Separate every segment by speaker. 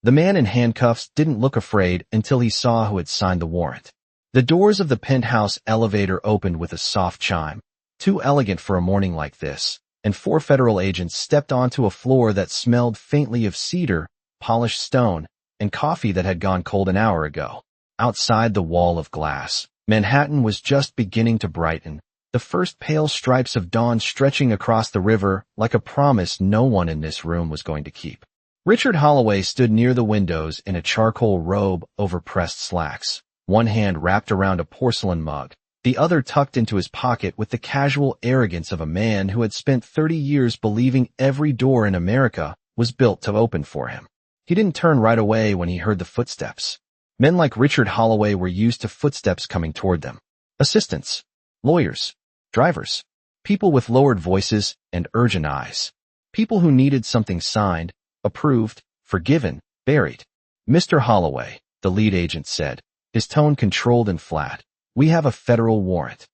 Speaker 1: The man in handcuffs didn't look afraid until he saw who had signed the warrant. The doors of the penthouse elevator opened with a soft chime, too elegant for a morning like this, and 4 federal agents stepped onto a floor that smelled faintly of cedar, polished stone, and coffee that had gone cold an hour ago. Outside the wall of glass, Manhattan was just beginning to brighten, the first pale stripes of dawn stretching across the river like a promise no one in this room was going to keep. Richard Holloway stood near the windows in a charcoal robe over pressed slacks, one hand wrapped around a porcelain mug, the other tucked into his pocket with the casual arrogance of a man who had spent 30 years believing every door in America was built to open for him. He didn't turn right away when he heard the footsteps. Men like Richard Holloway were used to footsteps coming toward them. Assistants, lawyers, drivers, people with lowered voices and urgent eyes. People who needed something signed, approved, forgiven, buried. Mr. Holloway, the lead agent said, his tone controlled and flat. We have a federal warrant.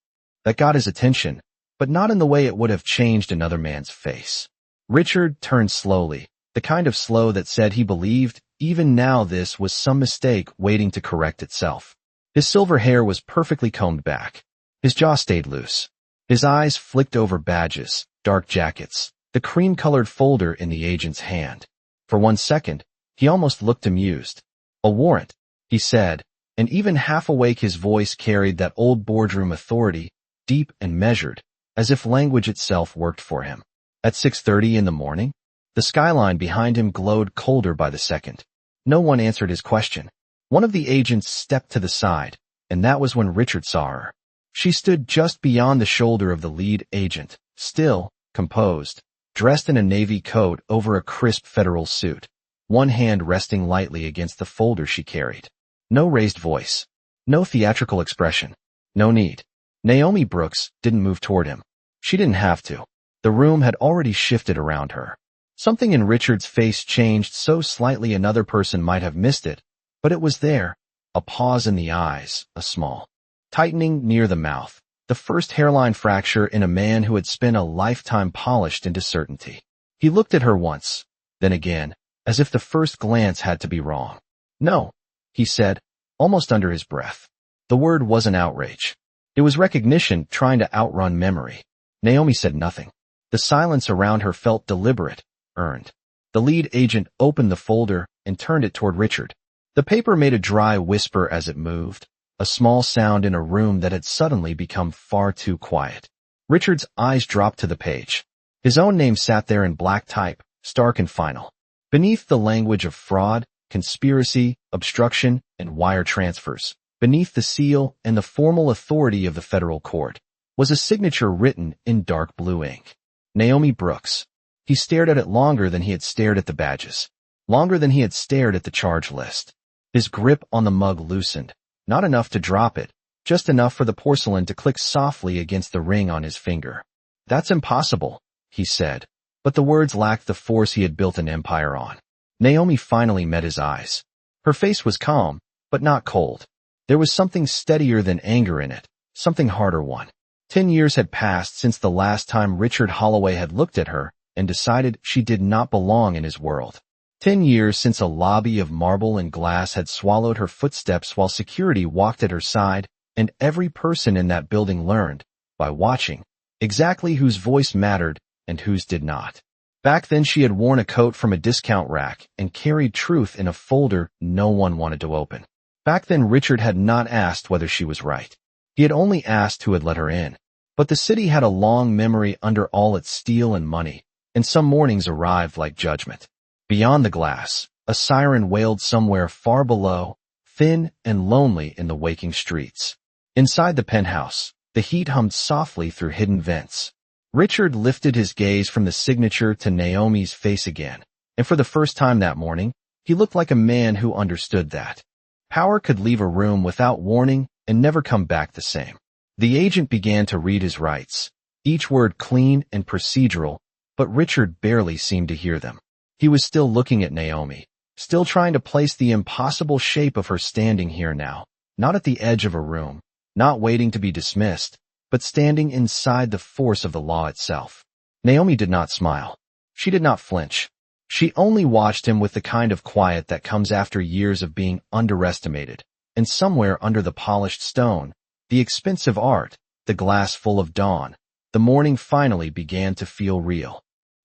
Speaker 1: That got his attention, but not in the way it would have changed another man's face. Richard turned slowly, the kind of slow that said he believed even now this was some mistake waiting to correct itself. His silver hair was perfectly combed back. His jaw stayed loose. His eyes flicked over badges, dark jackets, the cream-colored folder in the agent's hand. For 1 second, he almost looked amused. A warrant, he said, and even half awake his voice carried that old boardroom authority, deep and measured, as if language itself worked for him. At 6:30 in the morning, the skyline behind him glowed colder by the second. No one answered his question. One of the agents stepped to the side, and that was when Richard saw her. She stood just beyond the shoulder of the lead agent, still, composed, dressed in a navy coat over a crisp federal suit, one hand resting lightly against the folder she carried. No raised voice. No theatrical expression. No need. Naomi Brooks didn't move toward him. She didn't have to. The room had already shifted around her. Something in Richard's face changed so slightly another person might have missed it, but it was there. A pause in the eyes, a small tightening near the mouth, the first hairline fracture in a man who had spent a lifetime polished into certainty. He looked at her once, then again, as if the first glance had to be wrong. No, he said, almost under his breath. The word wasn't outrage. It was recognition trying to outrun memory. Naomi said nothing. The silence around her felt deliberate, earned. The lead agent opened the folder and turned it toward Richard. The paper made a dry whisper as it moved, a small sound in a room that had suddenly become far too quiet. Richard's eyes dropped to the page. His own name sat there in black type, stark and final. Beneath the language of fraud, conspiracy, obstruction, and wire transfers, beneath the seal and the formal authority of the federal court, was a signature written in dark blue ink. Naomi Brooks. He stared at it longer than he had stared at the badges, longer than he had stared at the charge list. His grip on the mug loosened, not enough to drop it, just enough for the porcelain to click softly against the ring on his finger. That's impossible, he said, but the words lacked the force he had built an empire on. Naomi finally met his eyes. Her face was calm, but not cold. There was something steadier than anger in it, something harder won. 10 years had passed since the last time Richard Holloway had looked at her and decided she did not belong in his world. 10 years since a lobby of marble and glass had swallowed her footsteps while security walked at her side, and every person in that building learned, by watching, exactly whose voice mattered and whose did not. Back then she had worn a coat from a discount rack and carried truth in a folder no one wanted to open. Back then Richard had not asked whether she was right. He had only asked who had let her in. But the city had a long memory under all its steel and money, and some mornings arrived like judgment. Beyond the glass, a siren wailed somewhere far below, thin and lonely in the waking streets. Inside the penthouse, the heat hummed softly through hidden vents. Richard lifted his gaze from the signature to Naomi's face again, and for the first time that morning, he looked like a man who understood that power could leave a room without warning and never come back the same. The agent began to read his rights, each word clean and procedural, but Richard barely seemed to hear them. He was still looking at Naomi, still trying to place the impossible shape of her standing here now, not at the edge of a room, not waiting to be dismissed, but standing inside the force of the law itself. Naomi did not smile. She did not flinch. She only watched him with the kind of quiet that comes after years of being underestimated, and somewhere under the polished stone, the expensive art, the glass full of dawn, the morning finally began to feel real.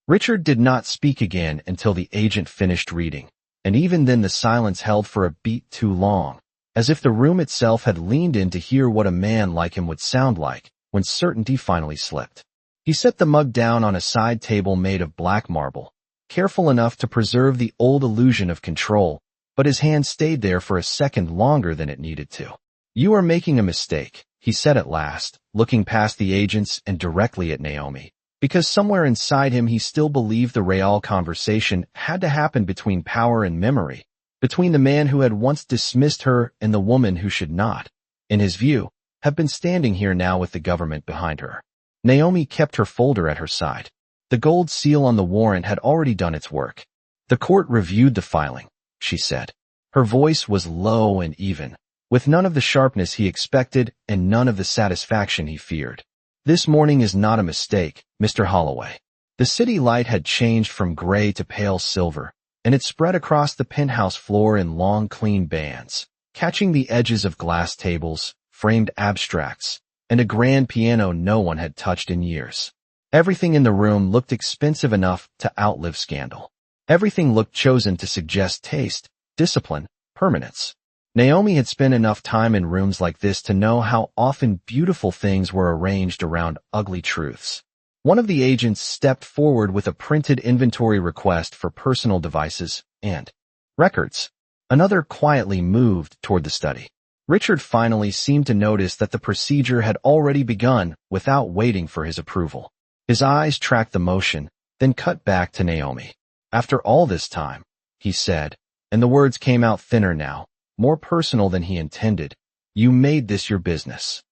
Speaker 1: Richard did not speak again until the agent finished reading, and even then the silence held for a beat too long, as if the room itself had leaned in to hear what a man like him would sound like when certainty finally slipped. He set the mug down on a side table made of black marble, careful enough to preserve the old illusion of control, but his hand stayed there for a second longer than it needed to. "You are making a mistake," he said at last, looking past the agents and directly at Naomi, because somewhere inside him he still believed the real conversation had to happen between power and memory, between the man who had once dismissed her and the woman who should not, in his view, have been standing here now with the government behind her. Naomi kept her folder at her side. The gold seal on the warrant had already done its work. "The court reviewed the filing," she said. Her voice was low and even, with none of the sharpness he expected and none of the satisfaction he feared. "This morning is not a mistake, Mr. Holloway." The city light had changed from gray to pale silver, and it spread across the penthouse floor in long, clean bands, catching the edges of glass tables, framed abstracts, and a grand piano no one had touched in years. Everything in the room looked expensive enough to outlive scandal. Everything looked chosen to suggest taste, discipline, permanence. Naomi had spent enough time in rooms like this to know how often beautiful things were arranged around ugly truths. One of the agents stepped forward with a printed inventory request for personal devices and records. Another quietly moved toward the study. Richard finally seemed to notice that the procedure had already begun without waiting for his approval. His eyes tracked the motion, then cut back to Naomi. "After all this time," he said, and the words came out thinner now, more personal than he intended, "you made this your business."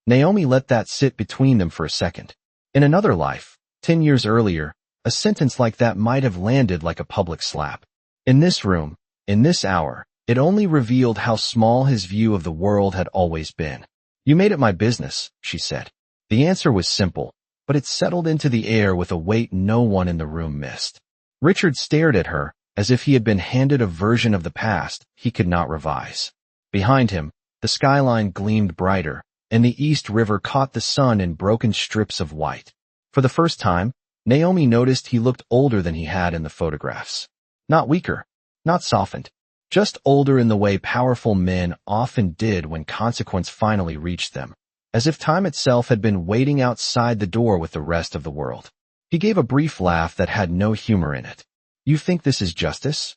Speaker 1: Naomi let that sit between them for a second. In another life, 10 years earlier, a sentence like that might have landed like a public slap. In this room, in this hour, it only revealed how small his view of the world had always been. "You made it my business," she said. The answer was simple, but it settled into the air with a weight no one in the room missed. Richard stared at her, as if he had been handed a version of the past he could not revise. Behind him, the skyline gleamed brighter, and the East River caught the sun in broken strips of white. For the first time, Naomi noticed he looked older than he had in the photographs. Not weaker, not softened, just older in the way powerful men often did when consequence finally reached them, as if time itself had been waiting outside the door with the rest of the world. He gave a brief laugh that had no humor in it. "You think this is justice?"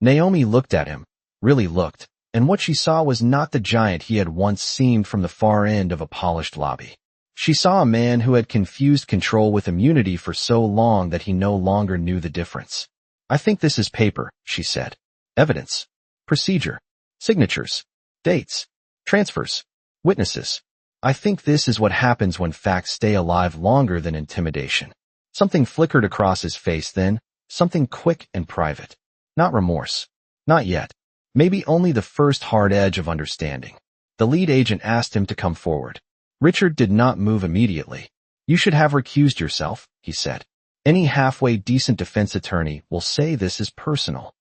Speaker 1: Naomi looked at him, really looked, and what she saw was not the giant he had once seen from the far end of a polished lobby. She saw a man who had confused control with immunity for so long that he no longer knew the difference. "I think this is paper," she said. "Evidence, procedure, signatures, dates, transfers, witnesses. I think this is what happens when facts stay alive longer than intimidation." Something flickered across his face then, something quick and private. Not remorse. Not yet. Maybe only the first hard edge of understanding. The lead agent asked him to come forward. Richard did not move immediately. "You should have recused yourself," he said. "Any halfway decent defense attorney will say this is personal."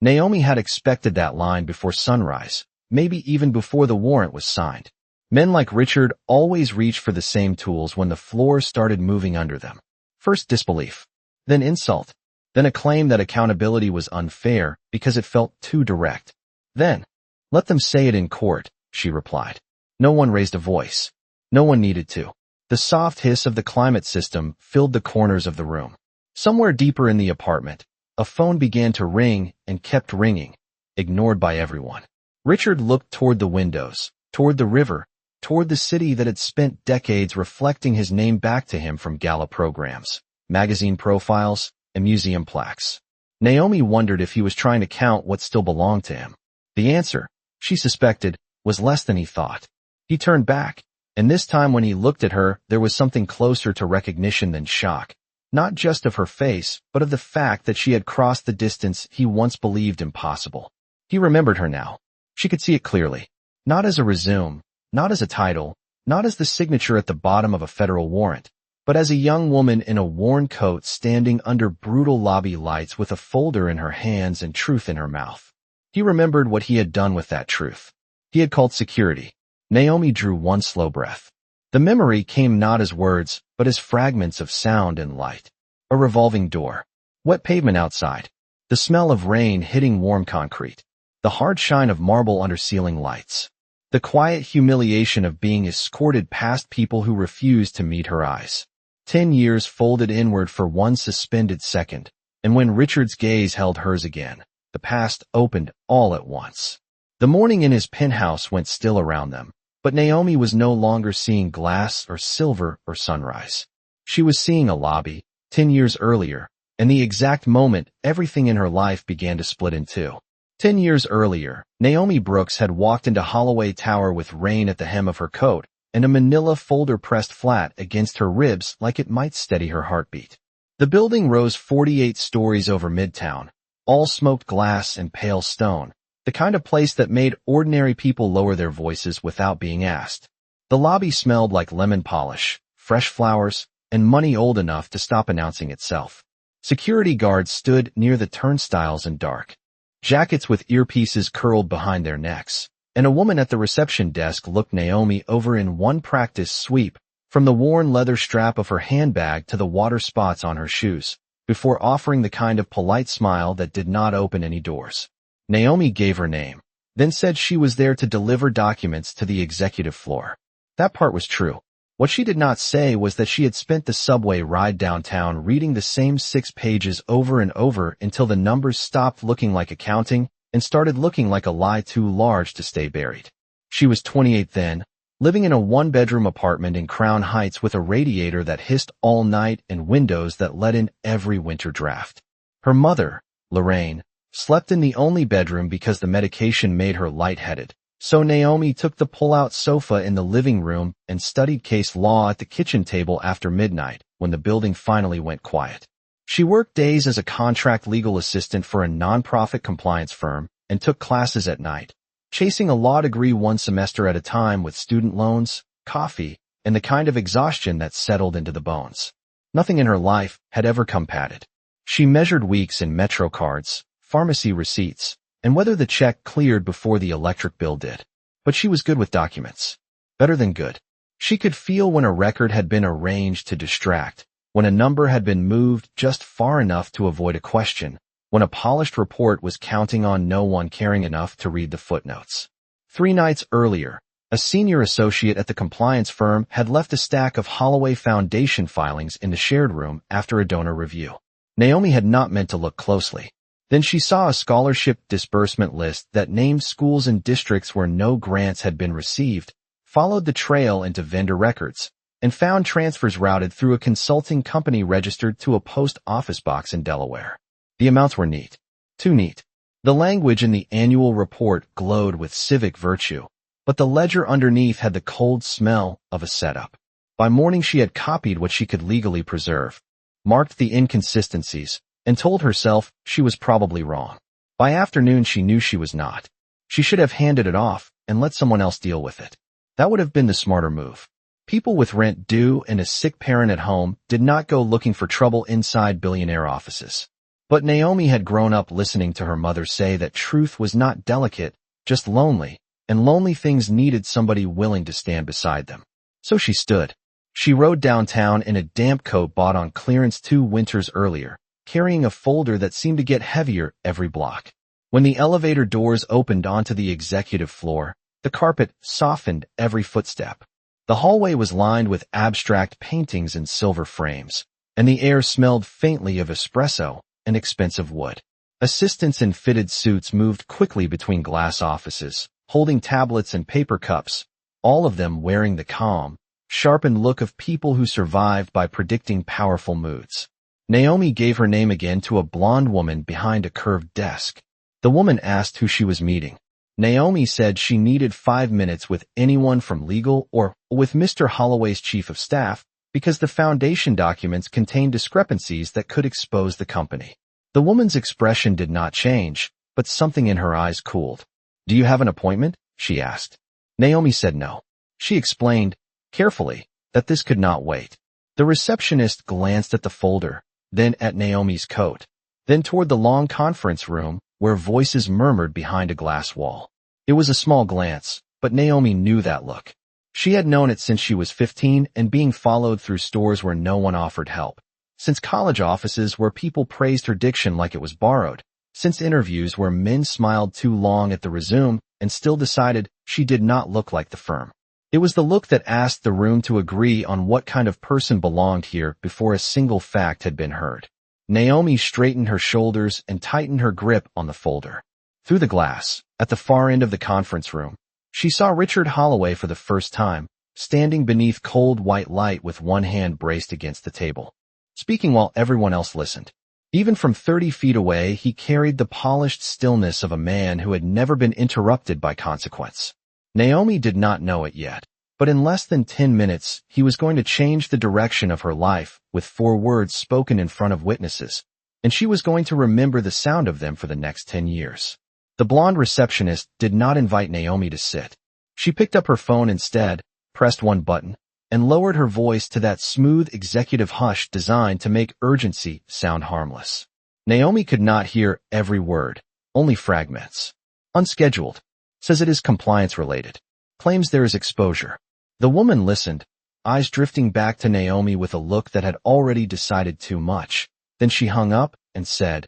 Speaker 1: Naomi had expected that line before sunrise, maybe even before the warrant was signed. Men like Richard always reached for the same tools when the floor started moving under them. First disbelief, then insult, then a claim that accountability was unfair because it felt too direct. Then, "Let them say it in court," she replied. No one raised a voice. No one needed to. The soft hiss of the climate system filled the corners of the room. Somewhere deeper in the apartment, a phone began to ring and kept ringing, ignored by everyone. Richard looked toward the windows, toward the river, toward the city that had spent decades reflecting his name back to him from gala programs, magazine profiles, and museum plaques. Naomi wondered if he was trying to count what still belonged to him. The answer, she suspected, was less than he thought. He turned back, and this time when he looked at her, there was something closer to recognition than shock, not just of her face, but of the fact that she had crossed the distance he once believed impossible. He remembered her now. She could see it clearly. Not as a resume, not as a title, not as the signature at the bottom of a federal warrant, but as a young woman in a worn coat standing under brutal lobby lights with a folder in her hands and truth in her mouth. He remembered what he had done with that truth. He had called security. Naomi drew one slow breath. The memory came not as words, but as fragments of sound and light. A revolving door. Wet pavement outside. The smell of rain hitting warm concrete. The hard shine of marble under ceiling lights. The quiet humiliation of being escorted past people who refused to meet her eyes. 10 years folded inward for one suspended second, and when Richard's gaze held hers again, the past opened all at once. The morning in his penthouse went still around them, but Naomi was no longer seeing glass or silver or sunrise. She was seeing a lobby, 10 years earlier, and the exact moment everything in her life began to split in two. 10 years earlier, Naomi Brooks had walked into Holloway Tower with rain at the hem of her coat and a manila folder pressed flat against her ribs like it might steady her heartbeat. The building rose 48 stories over Midtown, all smoked glass and pale stone, the kind of place that made ordinary people lower their voices without being asked. The lobby smelled like lemon polish, fresh flowers, and money old enough to stop announcing itself. Security guards stood near the turnstiles in dark, jackets with earpieces curled behind their necks, and a woman at the reception desk looked Naomi over in one practice sweep, from the worn leather strap of her handbag to the water spots on her shoes, before offering the kind of polite smile that did not open any doors. Naomi gave her name, then said she was there to deliver documents to the executive floor. That part was true. What she did not say was that she had spent the subway ride downtown reading the same 6 pages over and over until the numbers stopped looking like accounting and started looking like a lie too large to stay buried. She was 28 then, living in a one-bedroom apartment in Crown Heights with a radiator that hissed all night and windows that let in every winter draft. Her mother, Lorraine, slept in the only bedroom because the medication made her lightheaded, so Naomi took the pull-out sofa in the living room and studied case law at the kitchen table after midnight, when the building finally went quiet. She worked days as a contract legal assistant for a nonprofit compliance firm and took classes at night, chasing a law degree one semester at a time with student loans, coffee, and the kind of exhaustion that settled into the bones. Nothing in her life had ever come padded. She measured weeks in Metro cards, pharmacy receipts, and whether the check cleared before the electric bill did. But she was good with documents. Better than good. She could feel when a record had been arranged to distract, when a number had been moved just far enough to avoid a question, when a polished report was counting on no one caring enough to read the footnotes. 3 nights earlier, a senior associate at the compliance firm had left a stack of Holloway Foundation filings in the shared room after a donor review. Naomi had not meant to look closely. Then she saw a scholarship disbursement list that named schools and districts where no grants had been received, followed the trail into vendor records, and found transfers routed through a consulting company registered to a post office box in Delaware. The amounts were neat. Too neat. The language in the annual report glowed with civic virtue, but the ledger underneath had the cold smell of a setup. By morning she had copied what she could legally preserve, marked the inconsistencies, and told herself she was probably wrong. By afternoon she knew she was not. She should have handed it off and let someone else deal with it. That would have been the smarter move. People with rent due and a sick parent at home did not go looking for trouble inside billionaire offices. But Naomi had grown up listening to her mother say that truth was not delicate, just lonely, and lonely things needed somebody willing to stand beside them. So she stood. She rode downtown in a damp coat bought on clearance 2 winters earlier, carrying a folder that seemed to get heavier every block. When the elevator doors opened onto the executive floor, the carpet softened every footstep. The hallway was lined with abstract paintings in silver frames, and the air smelled faintly of espresso and expensive wood. Assistants in fitted suits moved quickly between glass offices, holding tablets and paper cups, all of them wearing the calm, sharpened look of people who survived by predicting powerful moods. Naomi gave her name again to a blonde woman behind a curved desk. The woman asked who she was meeting. Naomi said she needed 5 minutes with anyone from legal or with Mr. Holloway's chief of staff because the foundation documents contained discrepancies that could expose the company. The woman's expression did not change, but something in her eyes cooled. "Do you have an appointment?" she asked. Naomi said no. She explained, carefully, that this could not wait. The receptionist glanced at the folder, then at Naomi's coat, then toward the long conference room where voices murmured behind a glass wall. It was a small glance, but Naomi knew that look. She had known it since she was 15 and being followed through stores where no one offered help, since college offices where people praised her diction like it was borrowed, since interviews where men smiled too long at the resume and still decided she did not look like the firm. It was the look that asked the room to agree on what kind of person belonged here before a single fact had been heard. Naomi straightened her shoulders and tightened her grip on the folder. Through the glass, at the far end of the conference room, she saw Richard Holloway for the first time, standing beneath cold white light with one hand braced against the table, speaking while everyone else listened. Even from 30 feet away, he carried the polished stillness of a man who had never been interrupted by consequence. Naomi did not know it yet, but in less than 10 minutes, he was going to change the direction of her life with 4 words spoken in front of witnesses, and she was going to remember the sound of them for the next 10 years. The blonde receptionist did not invite Naomi to sit. She picked up her phone instead, pressed one button, and lowered her voice to that smooth executive hush designed to make urgency sound harmless. Naomi could not hear every word, only fragments. Unscheduled. Says it is compliance-related. Claims there is exposure. The woman listened, eyes drifting back to Naomi with a look that had already decided too much. Then she hung up and said,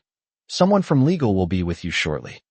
Speaker 1: "Someone from legal will be with you shortly."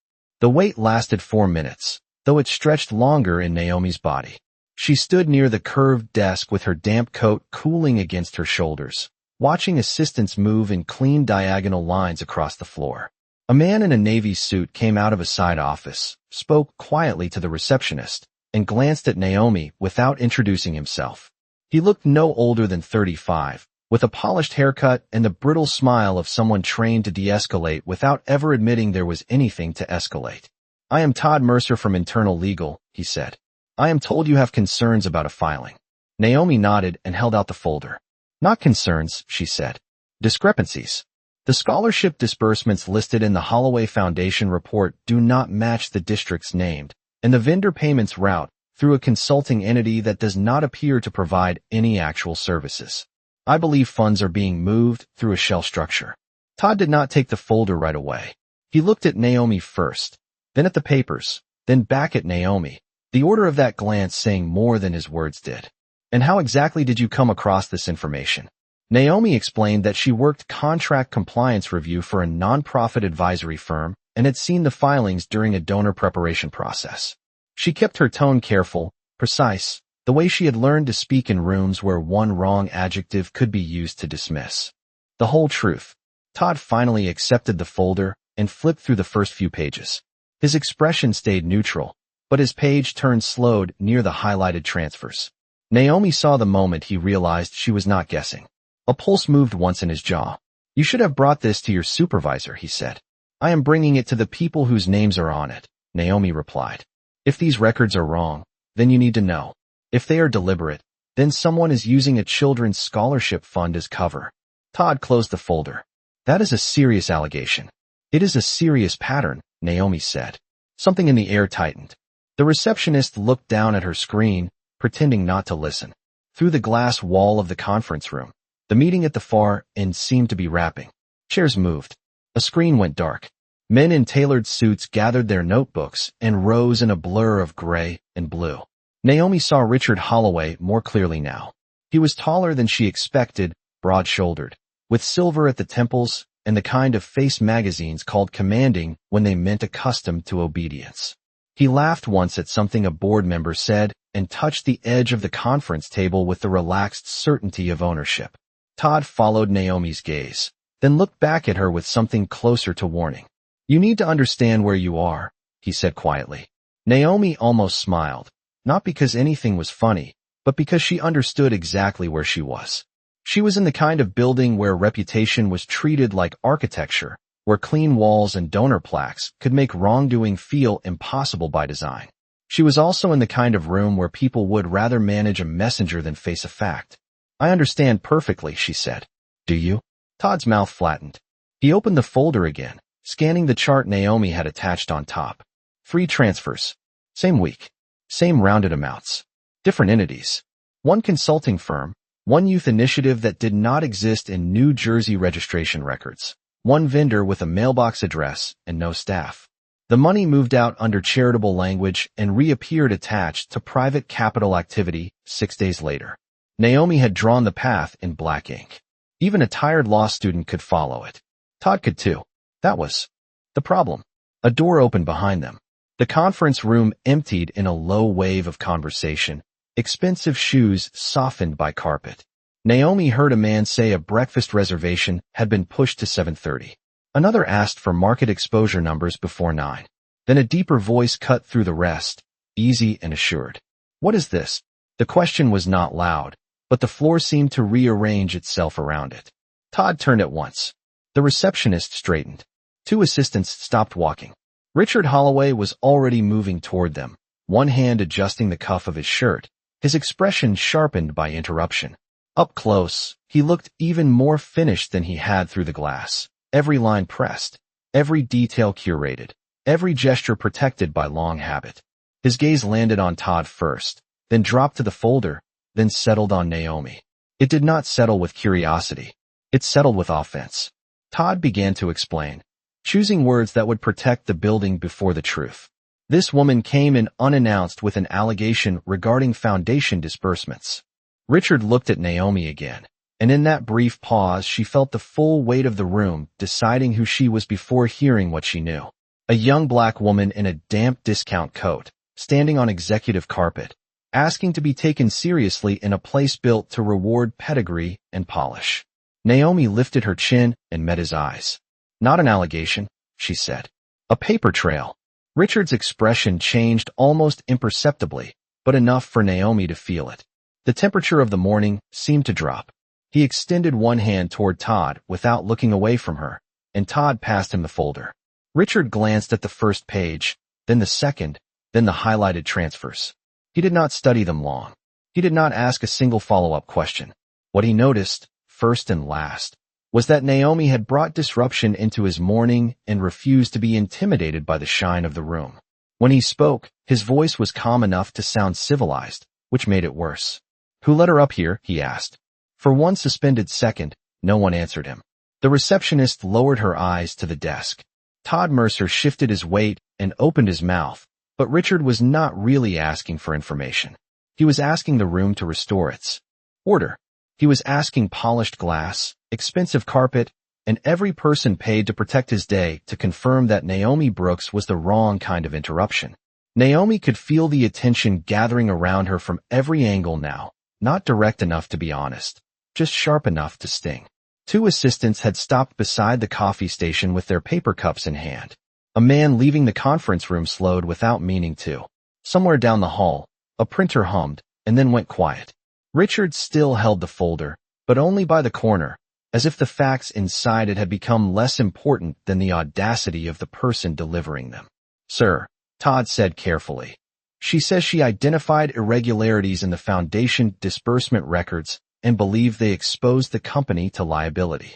Speaker 1: The wait lasted 4 minutes, though it stretched longer in Naomi's body. She stood near the curved desk with her damp coat cooling against her shoulders, watching assistants move in clean diagonal lines across the floor. A man in a navy suit came out of a side office, spoke quietly to the receptionist, and glanced at Naomi without introducing himself. He looked no older than 35, with a polished haircut and the brittle smile of someone trained to de-escalate without ever admitting there was anything to escalate. "I am Todd Mercer from Internal Legal," he said. "I am told you have concerns about a filing." Naomi nodded and held out the folder. "Not concerns," she said. "Discrepancies. The scholarship disbursements listed in the Holloway Foundation report do not match the districts named, and the vendor payments route through a consulting entity that does not appear to provide any actual services. I believe funds are being moved through a shell structure." Todd did not take the folder right away. He looked at Naomi first, then at the papers, then back at Naomi, the order of that glance saying more than his words did. "And how exactly did you come across this information?" Naomi explained that she worked contract compliance review for a nonprofit advisory firm and had seen the filings during a donor preparation process. She kept her tone careful, precise, the way she had learned to speak in rooms where one wrong adjective could be used to dismiss. The whole truth. Todd finally accepted the folder and flipped through the first few pages. His expression stayed neutral, but his page turned slowed near the highlighted transfers. Naomi saw the moment he realized she was not guessing. A pulse moved once in his jaw. "You should have brought this to your supervisor," he said. "I am bringing it to the people whose names are on it," Naomi replied. "If these records are wrong, then you need to know. If they are deliberate, then someone is using a children's scholarship fund as cover." Todd closed the folder. "That is a serious allegation." "It is a serious pattern," Naomi said. Something in the air tightened. The receptionist looked down at her screen, pretending not to listen. Through the glass wall of the conference room, the meeting at the far end seemed to be wrapping. Chairs moved. A screen went dark. Men in tailored suits gathered their notebooks and rose in a blur of gray and blue. Naomi saw Richard Holloway more clearly now. He was taller than she expected, broad-shouldered, with silver at the temples and the kind of face magazines called commanding when they meant accustomed to obedience. He laughed once at something a board member said and touched the edge of the conference table with the relaxed certainty of ownership. Todd followed Naomi's gaze, then looked back at her with something closer to warning. "You need to understand where you are," he said quietly. Naomi almost smiled, not because anything was funny, but because she understood exactly where she was. She was in the kind of building where reputation was treated like architecture, where clean walls and donor plaques could make wrongdoing feel impossible by design. She was also in the kind of room where people would rather manage a messenger than face a fact. "I understand perfectly," she said. "Do you?" Todd's mouth flattened. He opened the folder again, scanning the chart Naomi had attached on top. 3 transfers. Same week. Same rounded amounts. Different entities. One consulting firm, one youth initiative that did not exist in New Jersey registration records, one vendor with a mailbox address and no staff. The money moved out under charitable language and reappeared attached to private capital activity 6 days later. Naomi had drawn the path in black ink. Even a tired law student could follow it. Todd could too. That was the problem. A door opened behind them. The conference room emptied in a low wave of conversation, expensive shoes softened by carpet. Naomi heard a man say a breakfast reservation had been pushed to 7:30. Another asked for market exposure numbers before 9. Then a deeper voice cut through the rest, easy and assured. What is this? The question was not loud, but the floor seemed to rearrange itself around it. Todd turned at once. The receptionist straightened. 2 assistants stopped walking. Richard Holloway was already moving toward them, one hand adjusting the cuff of his shirt, his expression sharpened by interruption. Up close, he looked even more finished than he had through the glass. Every line pressed, every detail curated, every gesture protected by long habit. His gaze landed on Todd first, then dropped to the folder, then settled on Naomi. It did not settle with curiosity. It settled with offense. Todd began to explain, choosing words that would protect the building before the truth. This woman came in unannounced with an allegation regarding foundation disbursements. Richard looked at Naomi again, and in that brief pause she felt the full weight of the room deciding who she was before hearing what she knew. A young black woman in a damp discount coat, standing on executive carpet, asking to be taken seriously in a place built to reward pedigree and polish. Naomi lifted her chin and met his eyes. Not an allegation, she said. A paper trail. Richard's expression changed almost imperceptibly, but enough for Naomi to feel it. The temperature of the morning seemed to drop. He extended one hand toward Todd without looking away from her, and Todd passed him the folder. Richard glanced at the first page, then the second, then the highlighted transfers. He did not study them long. He did not ask a single follow-up question. What he noticed, first and last, was that Naomi had brought disruption into his morning and refused to be intimidated by the shine of the room. When he spoke, his voice was calm enough to sound civilized, which made it worse. Who let her up here? He asked. For one suspended second, no one answered him. The receptionist lowered her eyes to the desk. Todd Mercer shifted his weight and opened his mouth, but Richard was not really asking for information. He was asking the room to restore its order. He was asking polished glass, expensive carpet, and every person paid to protect his day to confirm that Naomi Brooks was the wrong kind of interruption. Naomi could feel the attention gathering around her from every angle now, not direct enough to be honest, just sharp enough to sting. 2 assistants had stopped beside the coffee station with their paper cups in hand. A man leaving the conference room slowed without meaning to. Somewhere down the hall, a printer hummed and then went quiet. Richard still held the folder, but only by the corner, as if the facts inside it had become less important than the audacity of the person delivering them. Sir, Todd said carefully. She says she identified irregularities in the foundation disbursement records and believed they exposed the company to liability.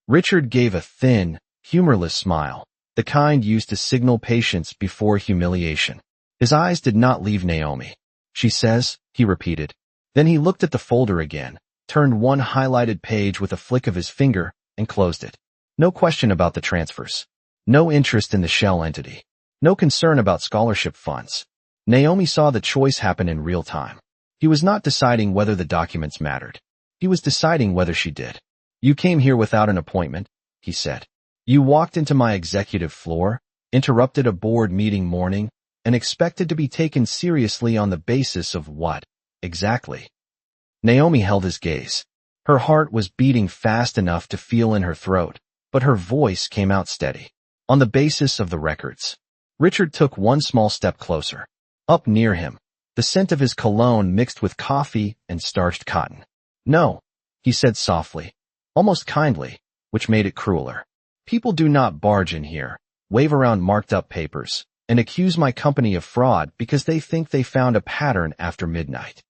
Speaker 1: Richard gave a thin, humorless smile, the kind used to signal patience before humiliation. His eyes did not leave Naomi. She says, he repeated. Then he looked at the folder again, turned one highlighted page with a flick of his finger, and closed it. No question about the transfers. No interest in the shell entity. No concern about scholarship funds. Naomi saw the choice happen in real time. He was not deciding whether the documents mattered. He was deciding whether she did. You came here without an appointment, he said. You walked into my executive floor, interrupted a board meeting morning, and expected to be taken seriously on the basis of what, exactly? Naomi held his gaze. Her heart was beating fast enough to feel in her throat, but her voice came out steady. On the basis of the records. Richard took one small step closer. Up near him, the scent of his cologne mixed with coffee and starched cotton. No, he said softly, almost kindly, which made it crueler. People do not barge in here, wave around marked-up papers, and accuse my company of fraud because they think they found a pattern after midnight.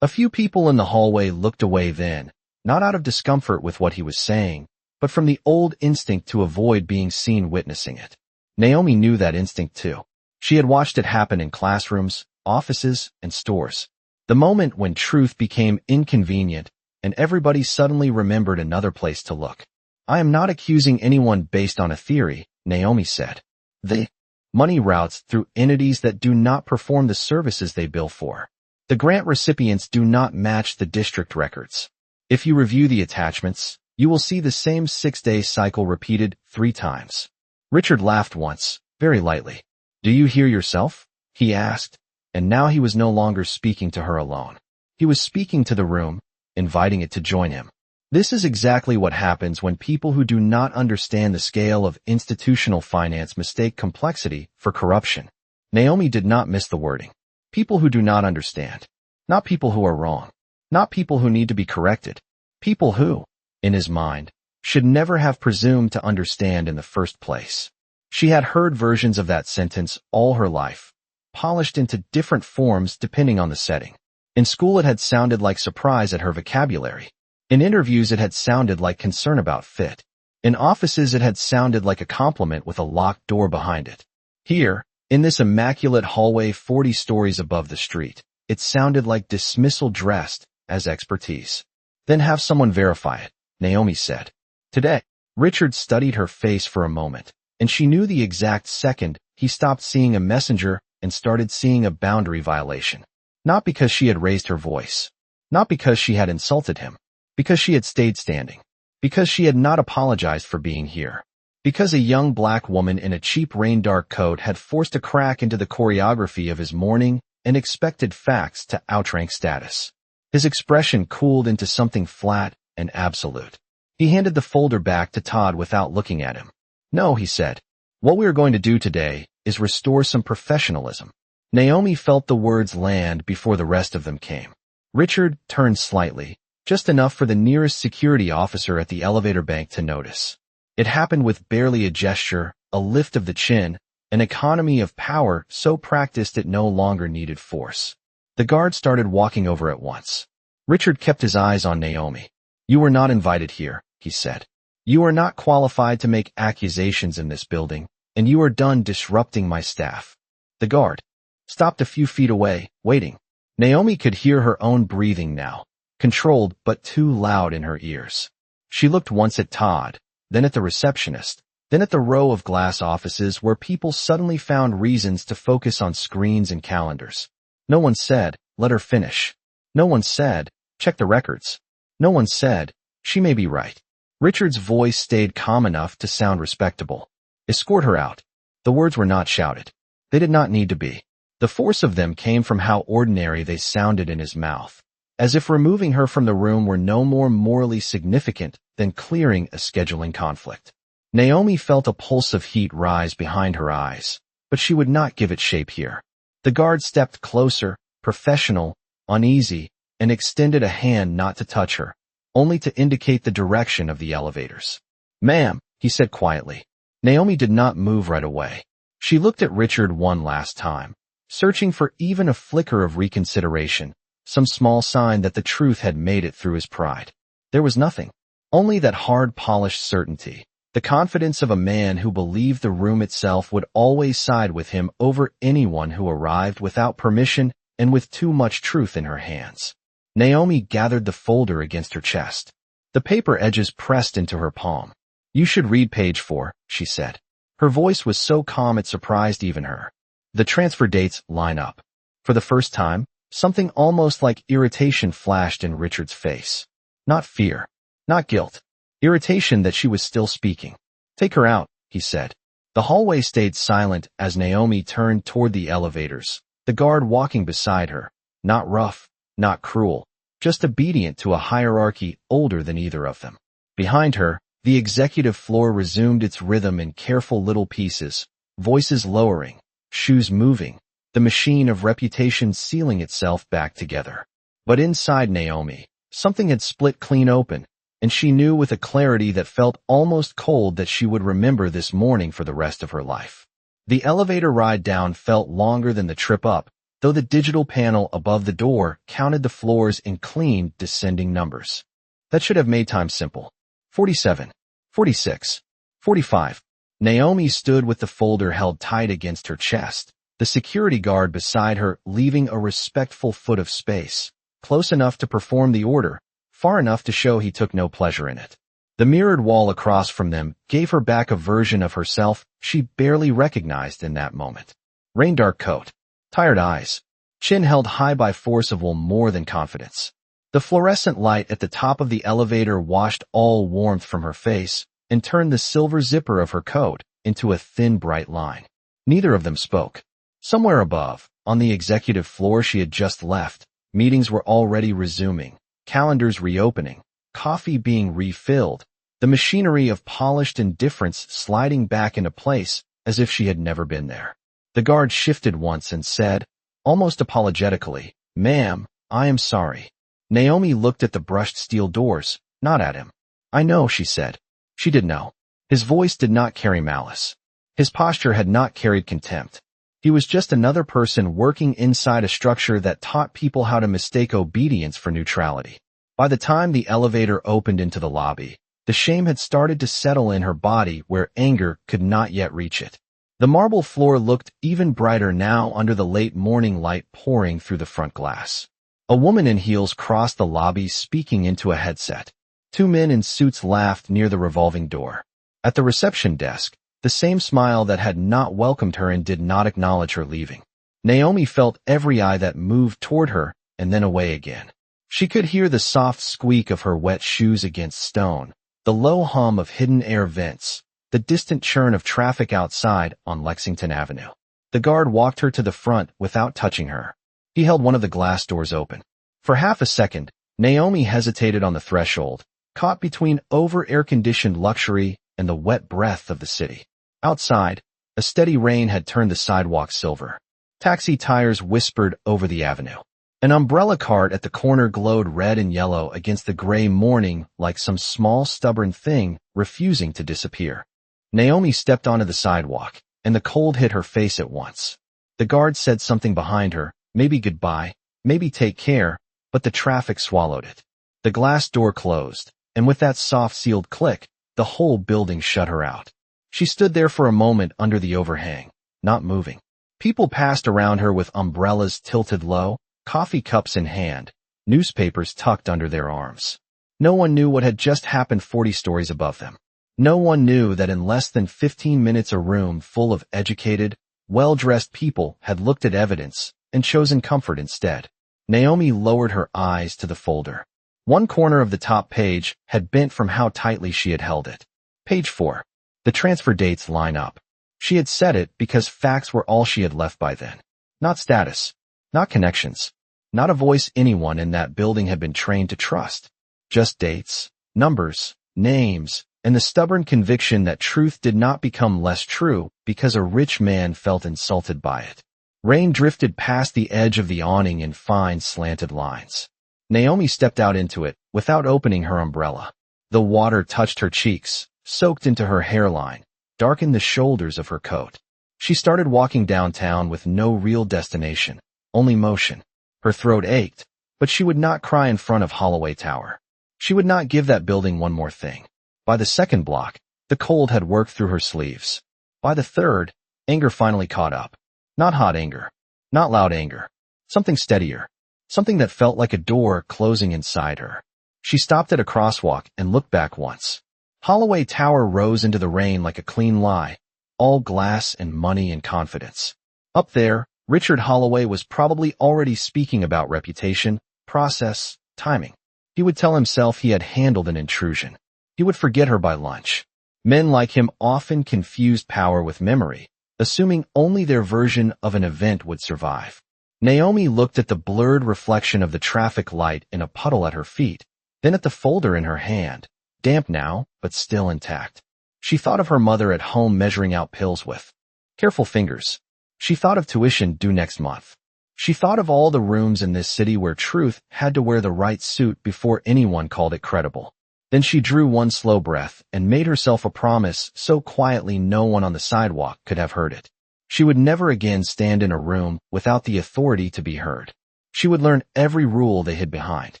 Speaker 1: A few people in the hallway looked away then, not out of discomfort with what he was saying, but from the old instinct to avoid being seen witnessing it. Naomi knew that instinct too. She had watched it happen in classrooms, offices, and stores. The moment when truth became inconvenient, and everybody suddenly remembered another place to look. I am not accusing anyone based on a theory, Naomi said. The money routes through entities that do not perform the services they bill for. The grant recipients do not match the district records. If you review the attachments, you will see the same 6-day cycle repeated 3 times. Richard laughed once, very lightly. Do you hear yourself? He asked, and now he was no longer speaking to her alone. He was speaking to the room, inviting it to join him. This is exactly what happens when people who do not understand the scale of institutional finance mistake complexity for corruption. Naomi did not miss the wording. People who do not understand. Not people who are wrong. Not people who need to be corrected. People who, in his mind, should never have presumed to understand in the first place. She had heard versions of that sentence all her life, polished into different forms depending on the setting. In school it had sounded like surprise at her vocabulary. In interviews it had sounded like concern about fit. In offices it had sounded like a compliment with a locked door behind it. Here, in this immaculate hallway 40 stories above the street, it sounded like dismissal dressed as expertise. Then have someone verify it, Naomi said. Today, Richard studied her face for a moment, and she knew the exact second he stopped seeing a messenger and started seeing a boundary violation. Not because she had raised her voice. Not because she had insulted him. Because she had stayed standing. Because she had not apologized for being here. Because a young black woman in a cheap rain-dark coat had forced a crack into the choreography of his morning and expected facts to outrank status. His expression cooled into something flat and absolute. He handed the folder back to Todd without looking at him. No, he said. What we are going to do today is restore some professionalism. Naomi felt the words land before the rest of them came. Richard turned slightly, just enough for the nearest security officer at the elevator bank to notice. It happened with barely a gesture, a lift of the chin, an economy of power so practiced it no longer needed force. The guard started walking over at once. Richard kept his eyes on Naomi. You were not invited here, he said. You are not qualified to make accusations in this building, and you are done disrupting my staff. The guard stopped a few feet away, waiting. Naomi could hear her own breathing now, controlled but too loud in her ears. She looked once at Todd, then at the receptionist, then at the row of glass offices where people suddenly found reasons to focus on screens and calendars. No one said, let her finish. No one said, check the records. No one said, she may be right. Richard's voice stayed calm enough to sound respectable. Escort her out. The words were not shouted. They did not need to be. The force of them came from how ordinary they sounded in his mouth, as if removing her from the room were no more morally significant than clearing a scheduling conflict. Naomi felt a pulse of heat rise behind her eyes, but she would not give it shape here. The guard stepped closer, professional, uneasy, and extended a hand not to touch her, only to indicate the direction of the elevators. Ma'am, he said quietly. Naomi did not move right away. She looked at Richard one last time, searching for even a flicker of reconsideration, some small sign that the truth had made it through his pride. There was nothing. Only that hard, polished certainty, the confidence of a man who believed the room itself would always side with him over anyone who arrived without permission and with too much truth in her hands. Naomi gathered the folder against her chest. The paper edges pressed into her palm. You should read page 4, she said. Her voice was so calm it surprised even her. The transfer dates line up. For the first time, something almost like irritation flashed in Richard's face. Not fear. Not guilt. Irritation that she was still speaking. Take her out, he said. The hallway stayed silent as Naomi turned toward the elevators, the guard walking beside her, not rough, not cruel, just obedient to a hierarchy older than either of them. Behind her, the executive floor resumed its rhythm in careful little pieces, voices lowering, shoes moving, the machine of reputation sealing itself back together. But inside Naomi, something had split clean open, and she knew with a clarity that felt almost cold that she would remember this morning for the rest of her life. The elevator ride down felt longer than the trip up, though the digital panel above the door counted the floors in clean, descending numbers. That should have made time simple. 47, 46, 45. Naomi stood with the folder held tight against her chest, the security guard beside her leaving a respectful foot of space, close enough to perform the order, far enough to show he took no pleasure in it. The mirrored wall across from them gave her back a version of herself she barely recognized in that moment. Rain dark coat, tired eyes, chin held high by force of will more than confidence. The fluorescent light at the top of the elevator washed all warmth from her face and turned the silver zipper of her coat into a thin bright line. Neither of them spoke. Somewhere above, on the executive floor she had just left, meetings were already resuming, calendars reopening, coffee being refilled, the machinery of polished indifference sliding back into place as if she had never been there. The guard shifted once and said, almost apologetically, "Ma'am, I am sorry." Naomi looked at the brushed steel doors, not at him. "I know," she said. She did know. His voice did not carry malice. His posture had not carried contempt. He was just another person working inside a structure that taught people how to mistake obedience for neutrality. By the time the elevator opened into the lobby, the shame had started to settle in her body where anger could not yet reach it. The marble floor looked even brighter now under the late morning light pouring through the front glass. A woman in heels crossed the lobby speaking into a headset. Two men in suits laughed near the revolving door. At the reception desk, the same smile that had not welcomed her and did not acknowledge her leaving. Naomi felt every eye that moved toward her and then away again. She could hear the soft squeak of her wet shoes against stone, the low hum of hidden air vents, the distant churn of traffic outside on Lexington Avenue. The guard walked her to the front without touching her. He held one of the glass doors open. For half a second, Naomi hesitated on the threshold, caught between over-air-conditioned luxury and the wet breath of the city. Outside, a steady rain had turned the sidewalk silver. Taxi tires whispered over the avenue. An umbrella cart at the corner glowed red and yellow against the gray morning like some small stubborn thing refusing to disappear. Naomi stepped onto the sidewalk, and the cold hit her face at once. The guard said something behind her, maybe goodbye, maybe take care, but the traffic swallowed it. The glass door closed, and with that soft sealed click, the whole building shut her out. She stood there for a moment under the overhang, not moving. People passed around her with umbrellas tilted low, coffee cups in hand, newspapers tucked under their arms. No one knew what had just happened 40 stories above them. No one knew that in less than 15 minutes a room full of educated, well-dressed people had looked at evidence and chosen comfort instead. Naomi lowered her eyes to the folder. One corner of the top page had bent from how tightly she had held it. Page 4. The transfer dates line up. She had said it because facts were all she had left by then. Not status. Not connections. Not a voice anyone in that building had been trained to trust. Just dates, numbers, names, and the stubborn conviction that truth did not become less true because a rich man felt insulted by it. Rain drifted past the edge of the awning in fine slanted lines. Naomi stepped out into it without opening her umbrella. The water touched her cheeks, soaked into her hairline, darkened the shoulders of her coat. She started walking downtown with no real destination, only motion. Her throat ached, but she would not cry in front of Holloway Tower. She would not give that building one more thing. By the second block, the cold had worked through her sleeves. By the third, anger finally caught up. Not hot anger. Not loud anger. Something steadier. Something that felt like a door closing inside her. She stopped at a crosswalk and looked back once. Holloway Tower rose into the rain like a clean lie, all glass and money and confidence. Up there, Richard Holloway was probably already speaking about reputation, process, timing. He would tell himself he had handled an intrusion. He would forget her by lunch. Men like him often confused power with memory, assuming only their version of an event would survive. Naomi looked at the blurred reflection of the traffic light in a puddle at her feet, then at the folder in her hand, damp now, but still intact. She thought of her mother at home measuring out pills with careful fingers. She thought of tuition due next month. She thought of all the rooms in this city where truth had to wear the right suit before anyone called it credible. Then she drew one slow breath and made herself a promise so quietly no one on the sidewalk could have heard it. She would never again stand in a room without the authority to be heard. She would learn every rule they hid behind.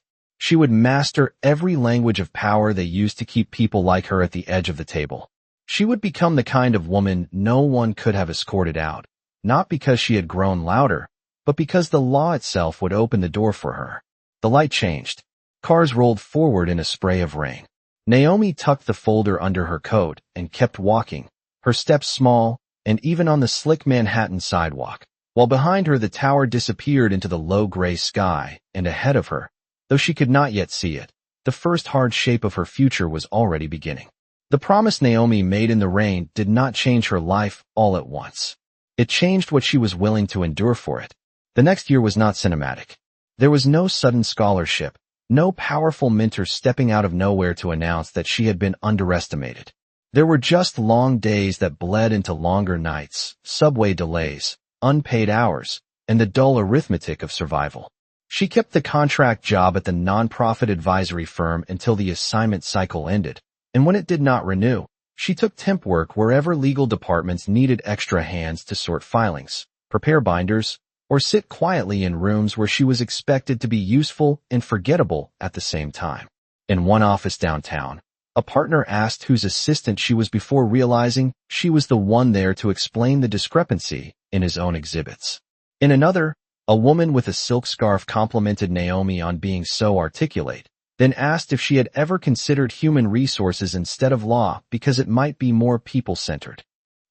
Speaker 1: She would master every language of power they used to keep people like her at the edge of the table. She would become the kind of woman no one could have escorted out, not because she had grown louder, but because the law itself would open the door for her. The light changed. Cars rolled forward in a spray of rain. Naomi tucked the folder under her coat and kept walking, her steps small, and even on the slick Manhattan sidewalk, while behind her the tower disappeared into the low gray sky, and ahead of her, though she could not yet see it, the first hard shape of her future was already beginning. The promise Naomi made in the rain did not change her life all at once. It changed what she was willing to endure for it. The next year was not cinematic. There was no sudden scholarship, no powerful mentor stepping out of nowhere to announce that she had been underestimated. There were just long days that bled into longer nights, subway delays, unpaid hours, and the dull arithmetic of survival. She kept the contract job at the nonprofit advisory firm until the assignment cycle ended, and when it did not renew, she took temp work wherever legal departments needed extra hands to sort filings, prepare binders, or sit quietly in rooms where she was expected to be useful and forgettable at the same time. In one office downtown, a partner asked whose assistant she was before realizing she was the one there to explain the discrepancy in his own exhibits. In another, a woman with a silk scarf complimented Naomi on being so articulate, then asked if she had ever considered human resources instead of law because it might be more people-centered.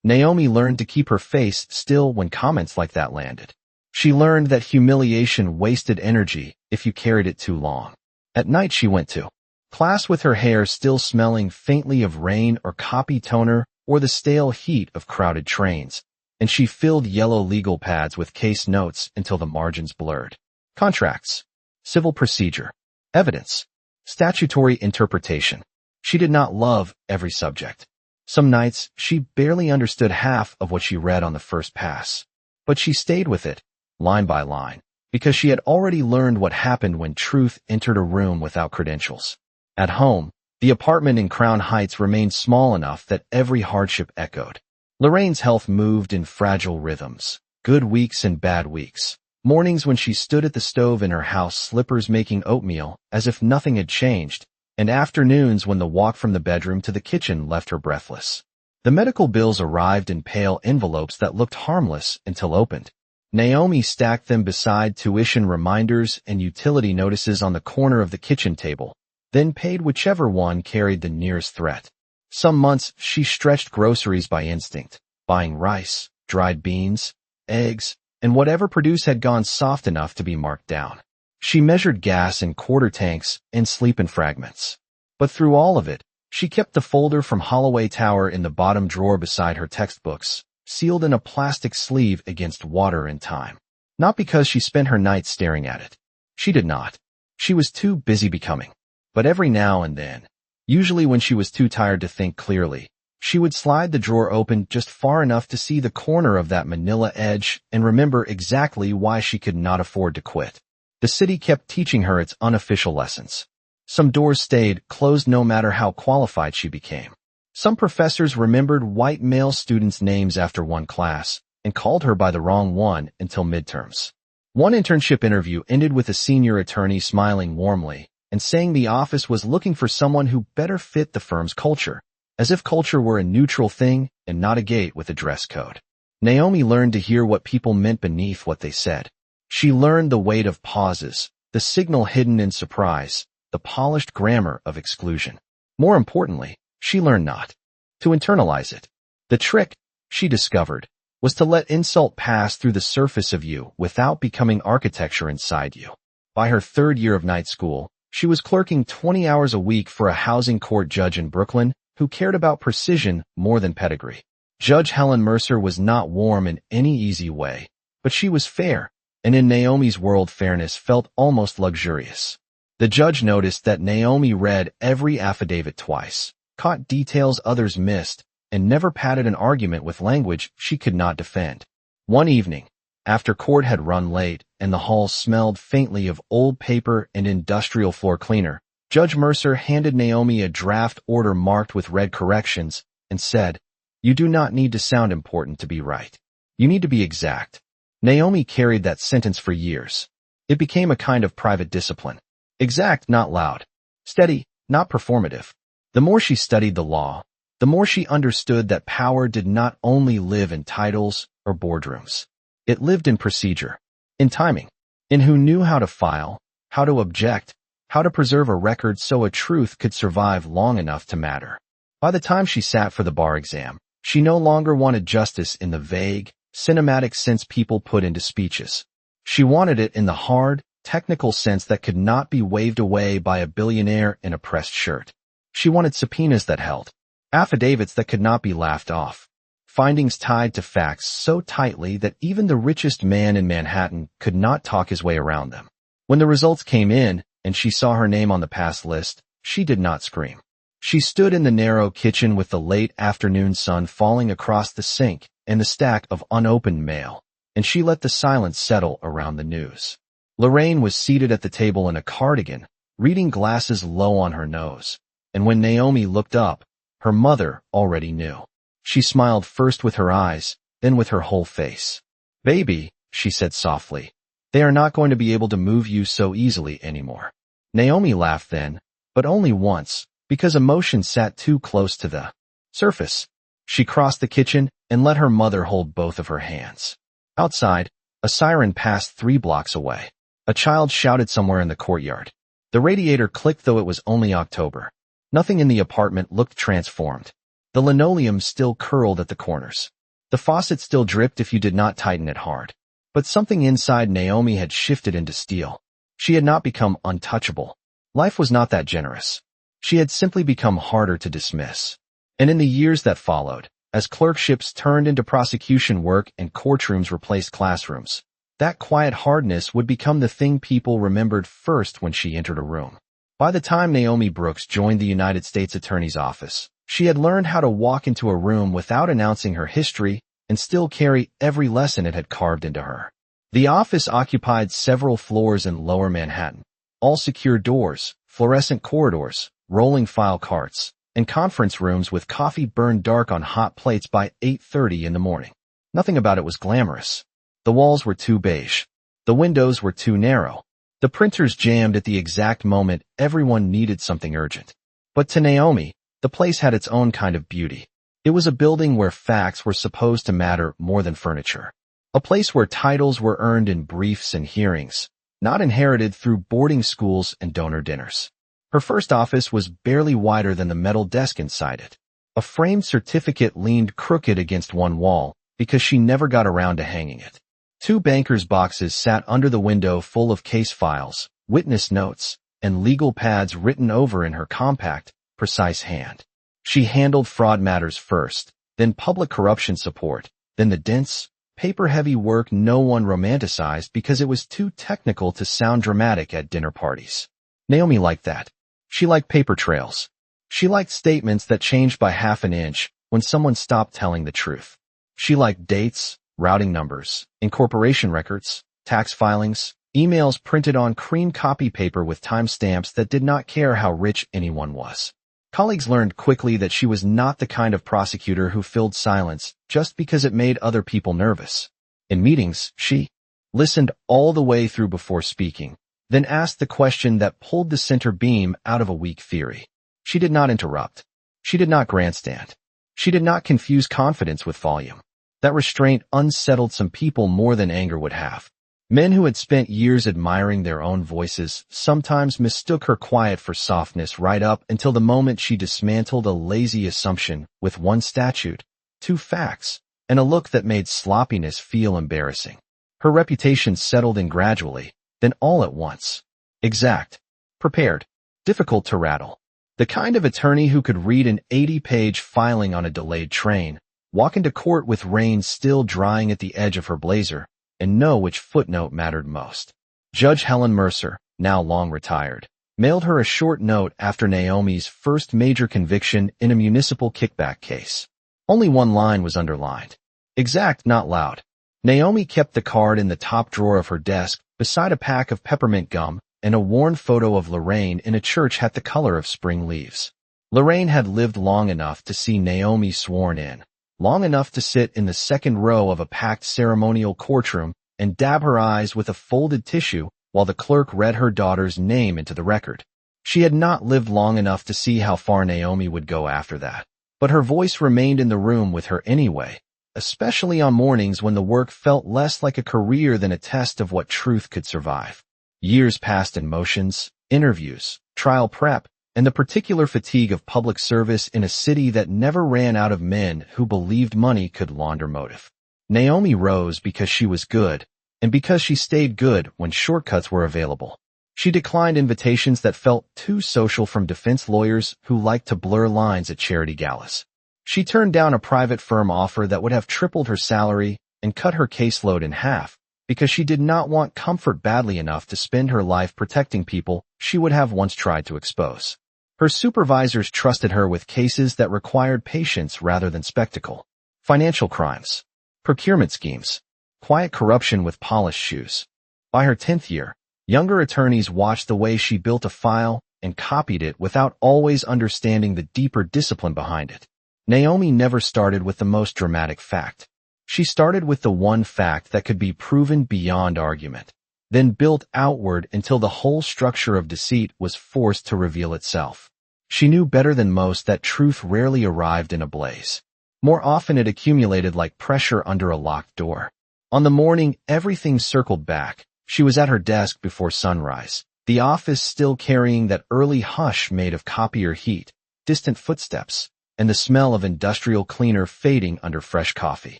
Speaker 1: Naomi learned to keep her face still when comments like that landed. She learned that humiliation wasted energy if you carried it too long. At night she went to class with her hair still smelling faintly of rain or copy toner or the stale heat of crowded trains, and she filled yellow legal pads with case notes until the margins blurred. Contracts, civil procedure, evidence, statutory interpretation. She did not love every subject. Some nights, she barely understood half of what she read on the first pass. But she stayed with it, line by line, because she had already learned what happened when truth entered a room without credentials. At home, the apartment in Crown Heights remained small enough that every hardship echoed. Lorraine's health moved in fragile rhythms, good weeks and bad weeks. Mornings when she stood at the stove in her house, slippers making oatmeal, as if nothing had changed, and afternoons when the walk from the bedroom to the kitchen left her breathless. The medical bills arrived in pale envelopes that looked harmless until opened. Naomi stacked them beside tuition reminders and utility notices on the corner of the kitchen table, then paid whichever one carried the nearest threat. Some months she stretched groceries by instinct, buying rice, dried beans, eggs, and whatever produce had gone soft enough to be marked down. She measured gas in quarter tanks and sleep in fragments. But through all of it, she kept the folder from Holloway Tower in the bottom drawer beside her textbooks, sealed in a plastic sleeve against water and time. Not because she spent her nights staring at it. She did not. She was too busy becoming. But every now and then, usually when she was too tired to think clearly, she would slide the drawer open just far enough to see the corner of that manila edge and remember exactly why she could not afford to quit. The city kept teaching her its unofficial lessons. Some doors stayed closed no matter how qualified she became. Some professors remembered white male students' names after one class and called her by the wrong one until midterms. One internship interview ended with a senior attorney smiling warmly and saying the office was looking for someone who better fit the firm's culture, as if culture were a neutral thing and not a gate with a dress code. Naomi learned to hear what people meant beneath what they said. She learned the weight of pauses, the signal hidden in surprise, the polished grammar of exclusion. More importantly, she learned not to internalize it. The trick, she discovered, was to let insult pass through the surface of you without becoming architecture inside you. By her third year of night school, she was clerking 20 hours a week for a housing court judge in Brooklyn who cared about precision more than pedigree. Judge Helen Mercer was not warm in any easy way, but she was fair, and in Naomi's world fairness felt almost luxurious. The judge noticed that Naomi read every affidavit twice, caught details others missed, and never padded an argument with language she could not defend. One evening, after court had run late and the hall smelled faintly of old paper and industrial floor cleaner, Judge Mercer handed Naomi a draft order marked with red corrections and said, "You do not need to sound important to be right. You need to be exact." Naomi carried that sentence for years. It became a kind of private discipline. Exact, not loud. Steady, not performative. The more she studied the law, the more she understood that power did not only live in titles or boardrooms. It lived in procedure, in timing, in who knew how to file, how to object, how to preserve a record so a truth could survive long enough to matter. By the time she sat for the bar exam, she no longer wanted justice in the vague, cinematic sense people put into speeches. She wanted it in the hard, technical sense that could not be waved away by a billionaire in a pressed shirt. She wanted subpoenas that held, affidavits that could not be laughed off, findings tied to facts so tightly that even the richest man in Manhattan could not talk his way around them. When the results came in, and she saw her name on the pass list, she did not scream. She stood in the narrow kitchen with the late afternoon sun falling across the sink and the stack of unopened mail, and she let the silence settle around the news. Lorraine was seated at the table in a cardigan, reading glasses low on her nose, and when Naomi looked up, her mother already knew. She smiled first with her eyes, then with her whole face. "Baby," she said softly, "they are not going to be able to move you so easily anymore." Naomi laughed then, but only once, because emotion sat too close to the surface. She crossed the kitchen and let her mother hold both of her hands. Outside, a siren passed 3 blocks away. A child shouted somewhere in the courtyard. The radiator clicked though it was only October. Nothing in the apartment looked transformed. The linoleum still curled at the corners. The faucet still dripped if you did not tighten it hard. But something inside Naomi had shifted into steel. She had not become untouchable. Life was not that generous. She had simply become harder to dismiss. And in the years that followed, as clerkships turned into prosecution work and courtrooms replaced classrooms, that quiet hardness would become the thing people remembered first when she entered a room. By the time Naomi Brooks joined the United States Attorney's Office, she had learned how to walk into a room without announcing her history and still carry every lesson it had carved into her. The office occupied several floors in Lower Manhattan, all secure doors, fluorescent corridors, rolling file carts, and conference rooms with coffee burned dark on hot plates by 8:30 in the morning. Nothing about it was glamorous. The walls were too beige. The windows were too narrow. The printers jammed at the exact moment everyone needed something urgent. But to Naomi, the place had its own kind of beauty. It was a building where facts were supposed to matter more than furniture. A place where titles were earned in briefs and hearings, not inherited through boarding schools and donor dinners. Her first office was barely wider than the metal desk inside it. A framed certificate leaned crooked against one wall because she never got around to hanging it. 2 bankers' boxes sat under the window full of case files, witness notes, and legal pads written over in her compact, precise hand. She handled fraud matters first, then public corruption support, then the dense, paper-heavy work no one romanticized because it was too technical to sound dramatic at dinner parties. Naomi liked that. She liked paper trails. She liked statements that changed by half an inch when someone stopped telling the truth. She liked dates, routing numbers, incorporation records, tax filings, emails printed on cream copy paper with timestamps that did not care how rich anyone was. Colleagues learned quickly that she was not the kind of prosecutor who filled silence just because it made other people nervous. In meetings, she listened all the way through before speaking, then asked the question that pulled the center beam out of a weak theory. She did not interrupt. She did not grandstand. She did not confuse confidence with volume. That restraint unsettled some people more than anger would have. Men who had spent years admiring their own voices sometimes mistook her quiet for softness right up until the moment she dismantled a lazy assumption with 1 statute, 2 facts, and a look that made sloppiness feel embarrassing. Her reputation settled in gradually, then all at once. Exact. Prepared. Difficult to rattle. The kind of attorney who could read an 80-page filing on a delayed train, walk into court with rain still drying at the edge of her blazer, and know which footnote mattered most. Judge Helen Mercer, now long retired, mailed her a short note after Naomi's first major conviction in a municipal kickback case. Only 1 line was underlined. Exact, not loud. Naomi kept the card in the top drawer of her desk beside a pack of peppermint gum and a worn photo of Lorraine in a church hat the color of spring leaves. Lorraine had lived long enough to see Naomi sworn in, long enough to sit in the second row of a packed ceremonial courtroom and dab her eyes with a folded tissue while the clerk read her daughter's name into the record. She had not lived long enough to see how far Naomi would go after that, but her voice remained in the room with her anyway, especially on mornings when the work felt less like a career than a test of what truth could survive. Years passed in motions, interviews, trial prep, and the particular fatigue of public service in a city that never ran out of men who believed money could launder motive. Naomi rose because she was good, and because she stayed good when shortcuts were available. She declined invitations that felt too social from defense lawyers who liked to blur lines at charity galas. She turned down a private firm offer that would have tripled her salary and cut her caseload in half because she did not want comfort badly enough to spend her life protecting people she would have once tried to expose. Her supervisors trusted her with cases that required patience rather than spectacle. Financial crimes, procurement schemes, quiet corruption with polished shoes. By her 10th year, younger attorneys watched the way she built a file and copied it without always understanding the deeper discipline behind it. Naomi never started with the most dramatic fact. She started with the one fact that could be proven beyond argument, then built outward until the whole structure of deceit was forced to reveal itself. She knew better than most that truth rarely arrived in a blaze. More often it accumulated like pressure under a locked door. On the morning everything circled back, she was at her desk before sunrise, the office still carrying that early hush made of copier heat, distant footsteps, and the smell of industrial cleaner fading under fresh coffee.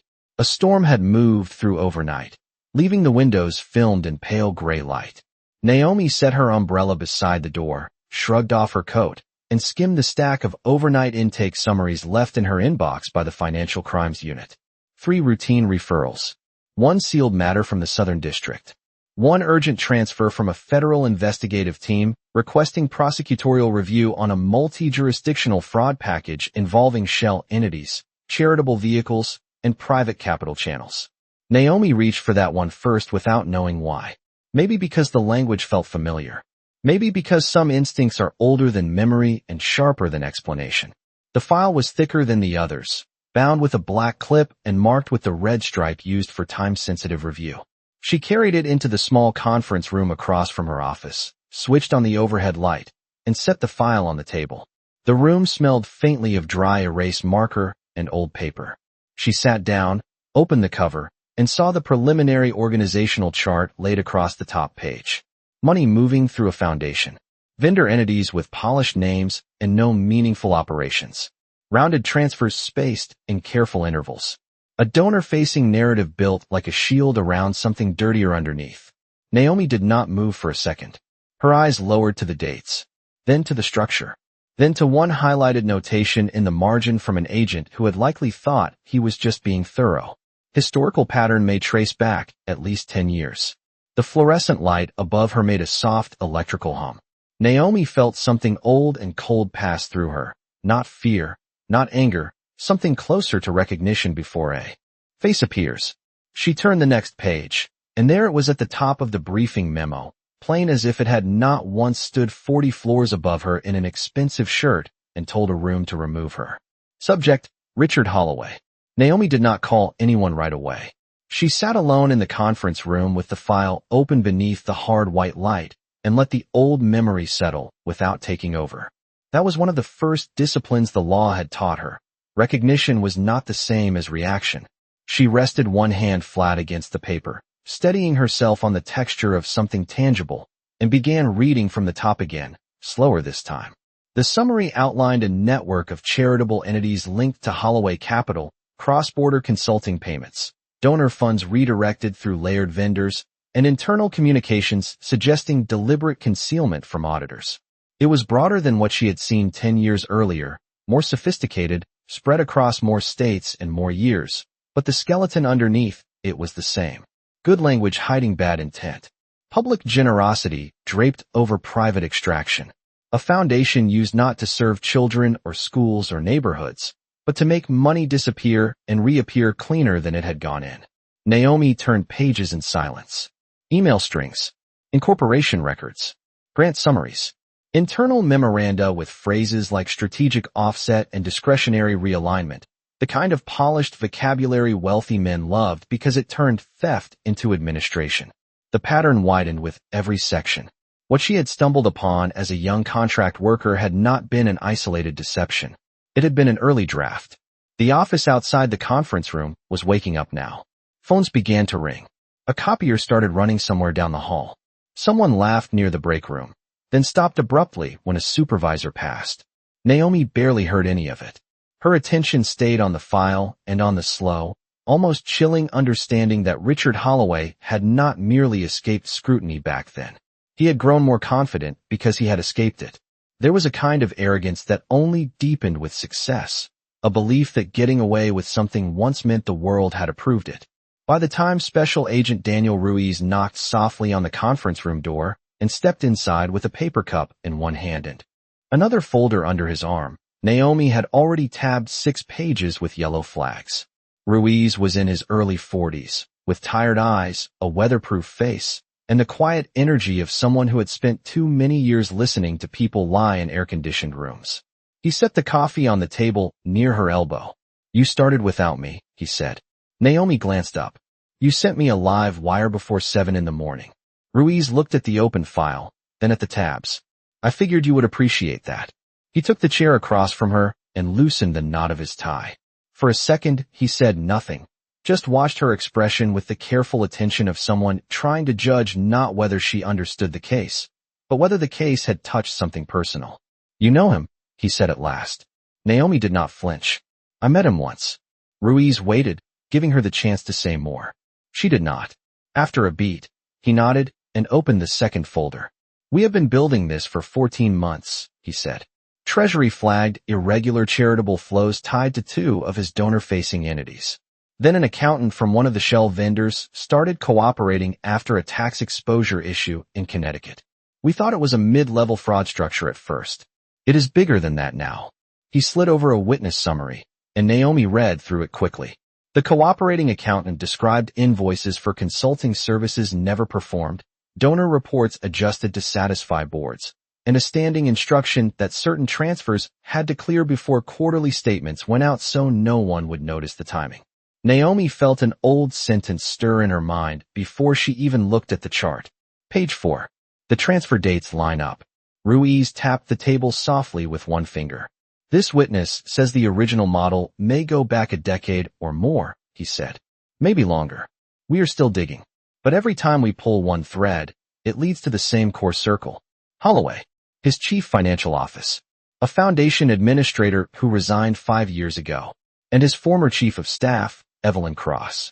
Speaker 1: A storm had moved through overnight, leaving the windows filmed in pale gray light. Naomi set her umbrella beside the door, shrugged off her coat, and skimmed the stack of overnight intake summaries left in her inbox by the Financial Crimes Unit. 3 routine referrals. 1 sealed matter from the Southern District. 1 urgent transfer from a federal investigative team requesting prosecutorial review on a multi-jurisdictional fraud package involving shell entities, charitable vehicles, and private capital channels. Naomi reached for that one first without knowing why. Maybe because the language felt familiar. Maybe because some instincts are older than memory and sharper than explanation. The file was thicker than the others, bound with a black clip and marked with the red stripe used for time-sensitive review. She carried it into the small conference room across from her office, switched on the overhead light, and set the file on the table. The room smelled faintly of dry erase marker and old paper. She sat down, opened the cover, and saw the preliminary organizational chart laid across the top page. Money moving through a foundation. Vendor entities with polished names and no meaningful operations. Rounded transfers spaced in careful intervals. A donor-facing narrative built like a shield around something dirtier underneath. Naomi did not move for a second. Her eyes lowered to the dates, then to the structure, then to one highlighted notation in the margin from an agent who had likely thought he was just being thorough. Historical pattern may trace back at least 10 years. The fluorescent light above her made a soft electrical hum. Naomi felt something old and cold pass through her. Not fear, not anger, something closer to recognition before a face appears. She turned the next page, and there it was at the top of the briefing memo, plain as if it had not once stood 40 floors above her in an expensive shirt and told a room to remove her. Subject, Richard Holloway. Naomi did not call anyone right away. She sat alone in the conference room with the file open beneath the hard white light and let the old memory settle without taking over. That was one of the first disciplines the law had taught her. Recognition was not the same as reaction. She rested one hand flat against the paper, steadying herself on the texture of something tangible, and began reading from the top again, slower this time. The summary outlined a network of charitable entities linked to Holloway Capital, cross-border consulting payments, donor funds redirected through layered vendors, and internal communications suggesting deliberate concealment from auditors. It was broader than what she had seen 10 years earlier, more sophisticated, spread across more states and more years, but the skeleton underneath, it was the same. Good language hiding bad intent. Public generosity draped over private extraction. A foundation used not to serve children or schools or neighborhoods, but to make money disappear and reappear cleaner than it had gone in. Naomi turned pages in silence. Email strings. Incorporation records. Grant summaries. Internal memoranda with phrases like strategic offset and discretionary realignment, the kind of polished vocabulary wealthy men loved because it turned theft into administration. The pattern widened with every section. What she had stumbled upon as a young contract worker had not been an isolated deception. It had been an early draft. The office outside the conference room was waking up now. Phones began to ring. A copier started running somewhere down the hall. Someone laughed near the break room. then stopped abruptly when a supervisor passed. Naomi barely heard any of it. Her attention stayed on the file and on the slow, almost chilling understanding that Richard Holloway had not merely escaped scrutiny back then. He had grown more confident because he had escaped it. There was a kind of arrogance that only deepened with success, a belief that getting away with something once meant the world had approved it. By the time Special Agent Daniel Ruiz knocked softly on the conference room door and stepped inside with a paper cup in one hand and another folder under his arm, Naomi had already tabbed 6 pages with yellow flags. Ruiz was in his early 40s, with tired eyes, a weatherproof face, and the quiet energy of someone who had spent too many years listening to people lie in air-conditioned rooms. He set the coffee on the table near her elbow. "You started without me," he said. Naomi glanced up. "You sent me a live wire before 7 in the morning." Ruiz looked at the open file, then at the tabs. "I figured you would appreciate that." He took the chair across from her and loosened the knot of his tie. For a second, he said nothing, just watched her expression with the careful attention of someone trying to judge not whether she understood the case, but whether the case had touched something personal. "You know him," he said at last. Naomi did not flinch. "I met him once." Ruiz waited, giving her the chance to say more. She did not. After a beat, he nodded and opened the second folder. "We have been building this for 14 months, he said. Treasury flagged irregular charitable flows tied to 2 of his donor-facing entities. Then an accountant from one of the shell vendors started cooperating after a tax exposure issue in Connecticut. We thought it was a mid-level fraud structure at first. It is bigger than that now." He slid over a witness summary, and Naomi read through it quickly. The cooperating accountant described invoices for consulting services never performed, donor reports adjusted to satisfy boards, and a standing instruction that certain transfers had to clear before quarterly statements went out so no one would notice the timing. Naomi felt an old sentence stir in her mind before she even looked at the chart. Page 4. The transfer dates line up. Ruiz tapped the table softly with one finger. "This witness says the original model may go back a decade or more," he said. "Maybe longer. We are still digging. But every time we pull one thread, it leads to the same core circle. Holloway, his chief financial office, a foundation administrator who resigned 5 years ago, and his former chief of staff, Evelyn Cross."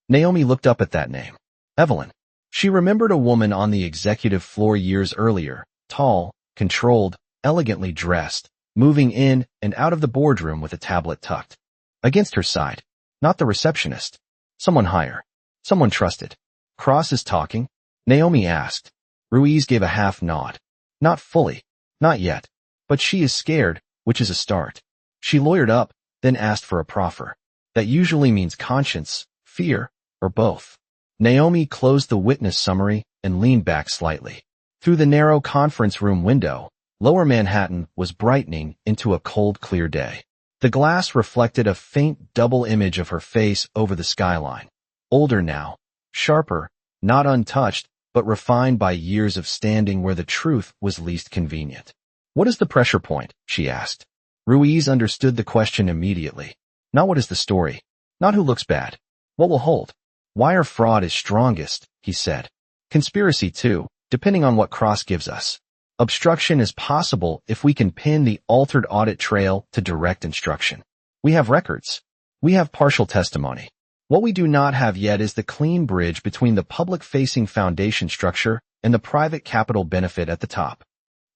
Speaker 1: Naomi looked up at that name. Evelyn. She remembered a woman on the executive floor years earlier, tall, controlled, elegantly dressed, moving in and out of the boardroom with a tablet tucked against her side. Not the receptionist. Someone higher. Someone trusted. "Cross is talking?" Naomi asked. Ruiz gave a half nod. "Not fully. Not yet. But she is scared, which is a start." She lawyered up, then asked for a proffer. "That usually means conscience, fear, or both." Naomi closed the witness summary and leaned back slightly. Through the narrow conference room window, Lower Manhattan was brightening into a cold, clear day. The glass reflected a faint double image of her face over the skyline. Older now, sharper, not untouched, but refined by years of standing where the truth was least convenient. "What is the pressure point?" she asked. Ruiz understood the question immediately. Not what is the story, not who looks bad, what will hold. "Wire fraud is strongest," he said. "Conspiracy too, depending on what Cross gives us. Obstruction is possible if we can pin the altered audit trail to direct instruction. We have records. We have partial testimony. What we do not have yet is the clean bridge between the public-facing foundation structure and the private capital benefit at the top."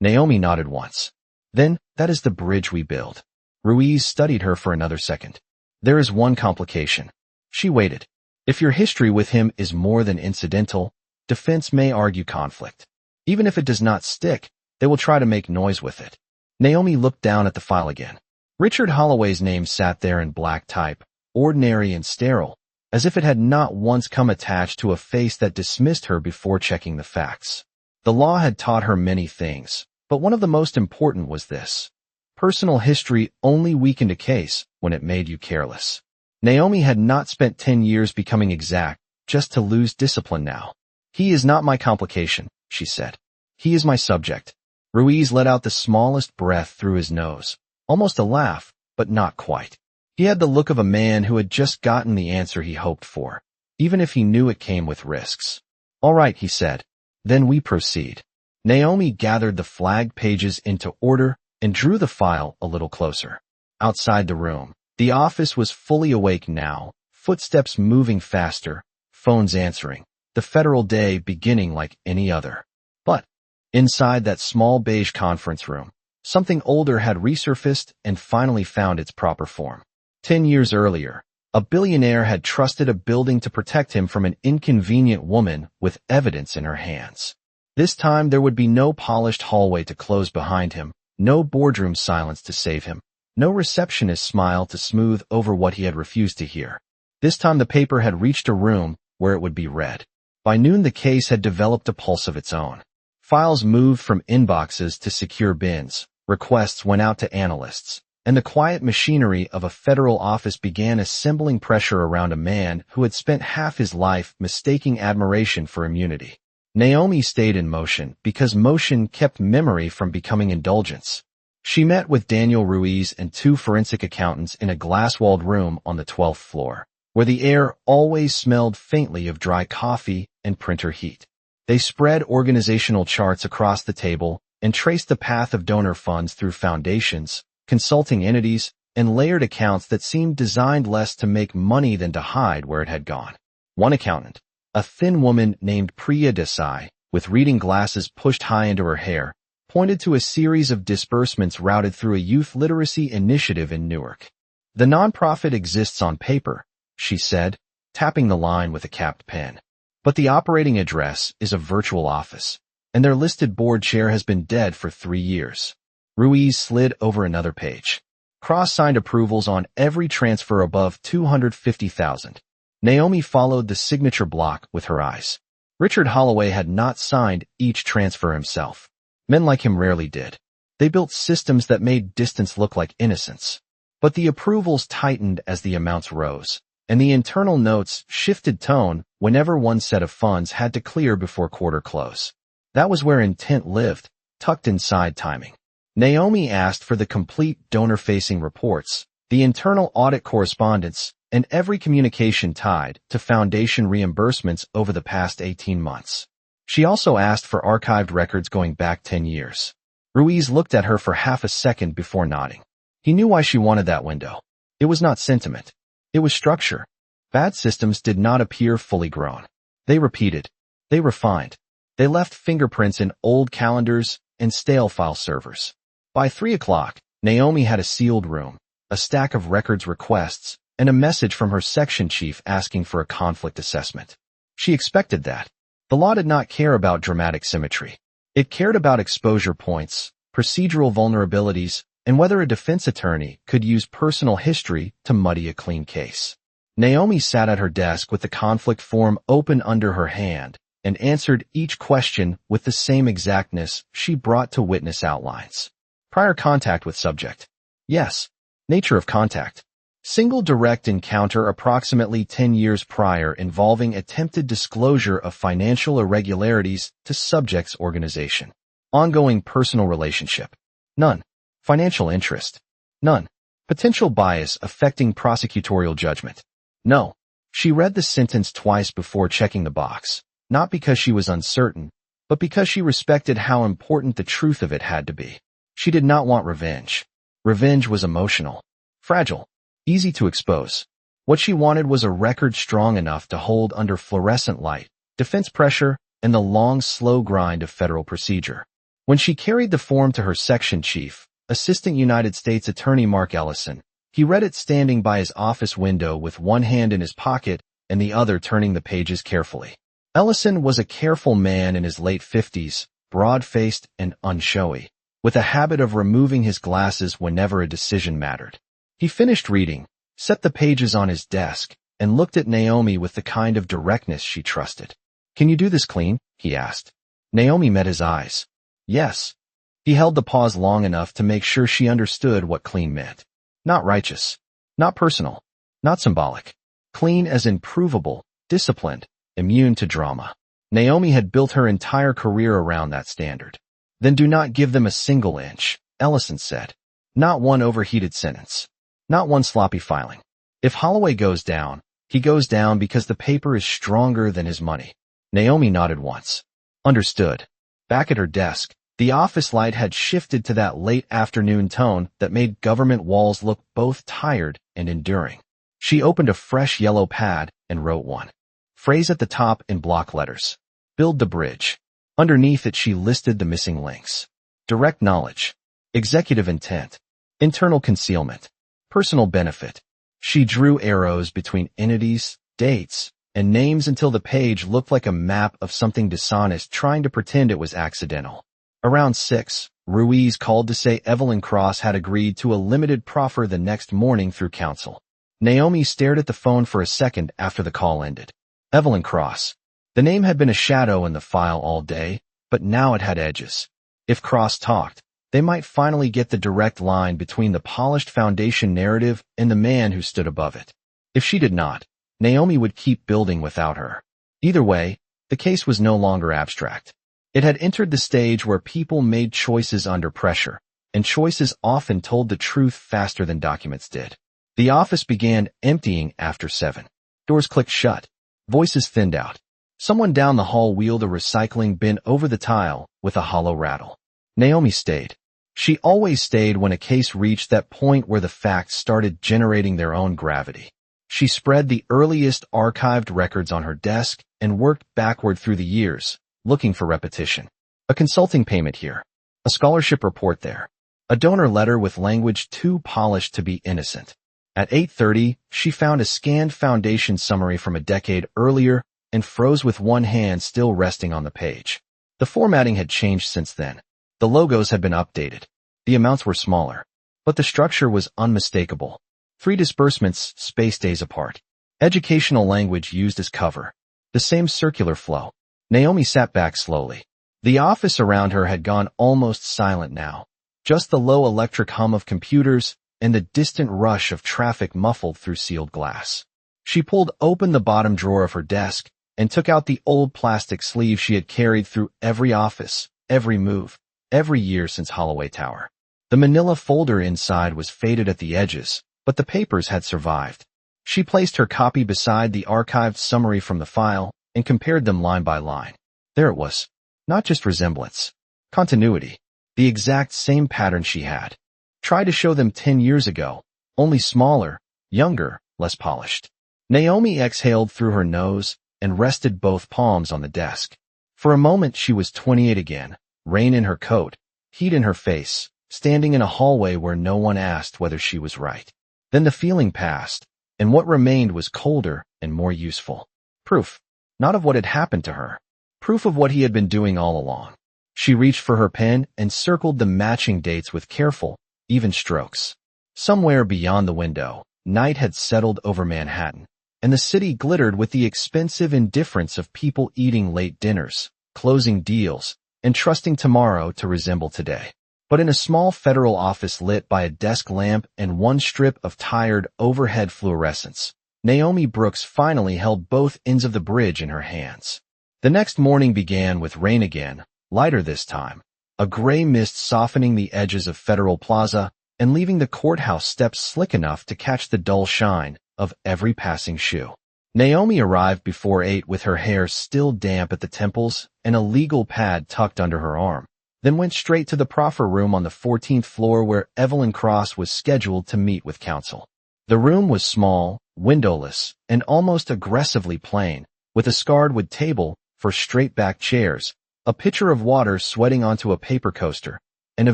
Speaker 1: Naomi nodded once. "Then, that is the bridge we build." Ruiz studied her for another second. "There is one complication." She waited. "If your history with him is more than incidental, defense may argue conflict. Even if it does not stick, they will try to make noise with it." Naomi looked down at the file again. Richard Holloway's name sat there in black type, ordinary and sterile, as if it had not once come attached to a face that dismissed her before checking the facts. The law had taught her many things, but one of the most important was this. Personal history only weakened a case when it made you careless. Naomi had not spent 10 years becoming exact just to lose discipline now. "He is not my complication," she said. "He is my subject." Ruiz let out the smallest breath through his nose, almost a laugh, but not quite. He had the look of a man who had just gotten the answer he hoped for, even if he knew it came with risks. "All right," he said. "Then we proceed." Naomi gathered the flagged pages into order and drew the file a little closer. Outside the room, the office was fully awake now, footsteps moving faster, phones answering, the federal day beginning like any other. But inside that small beige conference room, something older had resurfaced and finally found its proper form. 10 years earlier, a billionaire had trusted a building to protect him from an inconvenient woman with evidence in her hands. This time there would be no polished hallway to close behind him, no boardroom silence to save him, no receptionist smile to smooth over what he had refused to hear. This time the paper had reached a room where it would be read. By noon the case had developed a pulse of its own. Files moved from inboxes to secure bins, requests went out to analysts, and the quiet machinery of a federal office began assembling pressure around a man who had spent half his life mistaking admiration for immunity. Naomi stayed in motion because motion kept memory from becoming indulgence. She met with Daniel Ruiz and 2 forensic accountants in a glass-walled room on the 12th floor, where the air always smelled faintly of dry coffee and printer heat. They spread organizational charts across the table and traced the path of donor funds through foundations, consulting entities, and layered accounts that seemed designed less to make money than to hide where it had gone. One accountant, a thin woman named Priya Desai, with reading glasses pushed high into her hair, pointed to a series of disbursements routed through a youth literacy initiative in Newark. The nonprofit exists on paper, she said, tapping the line with a capped pen. But the operating address is a virtual office, and their listed board chair has been dead for 3 years. Ruiz slid over another page. Cross-signed approvals on every transfer above $250,000. Naomi followed the signature block with her eyes. Richard Holloway had not signed each transfer himself. Men like him rarely did. They built systems that made distance look like innocence. But the approvals tightened as the amounts rose, and the internal notes shifted tone whenever one set of funds had to clear before quarter close. That was where intent lived, tucked inside timing. Naomi asked for the complete donor-facing reports, the internal audit correspondence, and every communication tied to foundation reimbursements over the past 18 months. She also asked for archived records going back 10 years. Ruiz looked at her for half a second before nodding. He knew why she wanted that window. It was not sentiment. It was structure. Bad systems did not appear fully grown. They repeated. They refined. They left fingerprints in old calendars and stale file servers. By 3 o'clock, Naomi had a sealed room, a stack of records requests, and a message from her section chief asking for a conflict assessment. She expected that. The law did not care about dramatic symmetry. It cared about exposure points, procedural vulnerabilities, and whether a defense attorney could use personal history to muddy a clean case. Naomi sat at her desk with the conflict form open under her hand and answered each question with the same exactness she brought to witness outlines. Prior contact with subject. Yes. Nature of contact. Single direct encounter approximately 10 years prior involving attempted disclosure of financial irregularities to subject's organization. Ongoing personal relationship. None. Financial interest. None. Potential bias affecting prosecutorial judgment. No. She read the sentence twice before checking the box, not because she was uncertain, but because she respected how important the truth of it had to be. She did not want revenge. Revenge was emotional, fragile, easy to expose. What she wanted was a record strong enough to hold under fluorescent light, defense pressure, and the long, slow grind of federal procedure. When she carried the form to her section chief, Assistant United States Attorney Mark Ellison, he read it standing by his office window with one hand in his pocket and the other turning the pages carefully. Ellison was a careful man in his late 50s, broad-faced and unshowy, with a habit of removing his glasses whenever a decision mattered. He finished reading, set the pages on his desk, and looked at Naomi with the kind of directness she trusted. "Can you do this clean?" he asked. Naomi met his eyes. Yes. He held the pause long enough to make sure she understood what clean meant. Not righteous. Not personal. Not symbolic. Clean as in provable, disciplined, immune to drama. Naomi had built her entire career around that standard. "Then do not give them a single inch," Ellison said. "Not one overheated sentence. Not one sloppy filing. If Holloway goes down, he goes down because the paper is stronger than his money." Naomi nodded once. "Understood." Back at her desk, the office light had shifted to that late afternoon tone that made government walls look both tired and enduring. She opened a fresh yellow pad and wrote one phrase at the top in block letters. Build the bridge. Underneath it she listed the missing links. Direct knowledge. Executive intent. Internal concealment. Personal benefit. She drew arrows between entities, dates, and names until the page looked like a map of something dishonest trying to pretend it was accidental. Around 6, Ruiz called to say Evelyn Cross had agreed to a limited proffer the next morning through counsel. Naomi stared at the phone for a second after the call ended. Evelyn Cross. The name had been a shadow in the file all day, but now it had edges. If Cross talked, they might finally get the direct line between the polished foundation narrative and the man who stood above it. If she did not, Naomi would keep building without her. Either way, the case was no longer abstract. It had entered the stage where people made choices under pressure, and choices often told the truth faster than documents did. The office began emptying after 7. Doors clicked shut. Voices thinned out. Someone down the hall wheeled a recycling bin over the tile with a hollow rattle. Naomi stayed. She always stayed when a case reached that point where the facts started generating their own gravity. She spread the earliest archived records on her desk and worked backward through the years, looking for repetition. A consulting payment here. A scholarship report there. A donor letter with language too polished to be innocent. At 8:30, she found a scanned foundation summary from a decade earlier and froze with one hand still resting on the page. The formatting had changed since then. The logos had been updated. The amounts were smaller. But the structure was unmistakable. 3 disbursements spaced days apart. Educational language used as cover. The same circular flow. Naomi sat back slowly. The office around her had gone almost silent now. Just the low electric hum of computers and the distant rush of traffic muffled through sealed glass. She pulled open the bottom drawer of her desk and took out the old plastic sleeve she had carried through every office, every move, every year since Holloway Tower. The manila folder inside was faded at the edges, but the papers had survived. She placed her copy beside the archived summary from the file and compared them line by line. There it was. Not just resemblance. Continuity. The exact same pattern she had. Tried to show them 10 years ago, only smaller, younger, less polished. Naomi exhaled through her nose and rested both palms on the desk. For a moment she was 28 again, rain in her coat, heat in her face, standing in a hallway where no one asked whether she was right. Then the feeling passed, and what remained was colder and more useful. Proof. Not of what had happened to her. Proof of what he had been doing all along. She reached for her pen and circled the matching dates with careful, even strokes. Somewhere beyond the window, night had settled over Manhattan, and the city glittered with the expensive indifference of people eating late dinners, closing deals, and trusting tomorrow to resemble today. But in a small federal office lit by a desk lamp and one strip of tired overhead fluorescence, Naomi Brooks finally held both ends of the bridge in her hands. The next morning began with rain again, lighter this time, a gray mist softening the edges of Federal Plaza and leaving the courthouse steps slick enough to catch the dull shine of every passing shoe. Naomi arrived before 8 with her hair still damp at the temples and a legal pad tucked under her arm, then went straight to the proffer room on the 14th floor where Evelyn Cross was scheduled to meet with counsel. The room was small, windowless, and almost aggressively plain, with a scarred wood table for straight-back chairs, a pitcher of water sweating onto a paper coaster, and a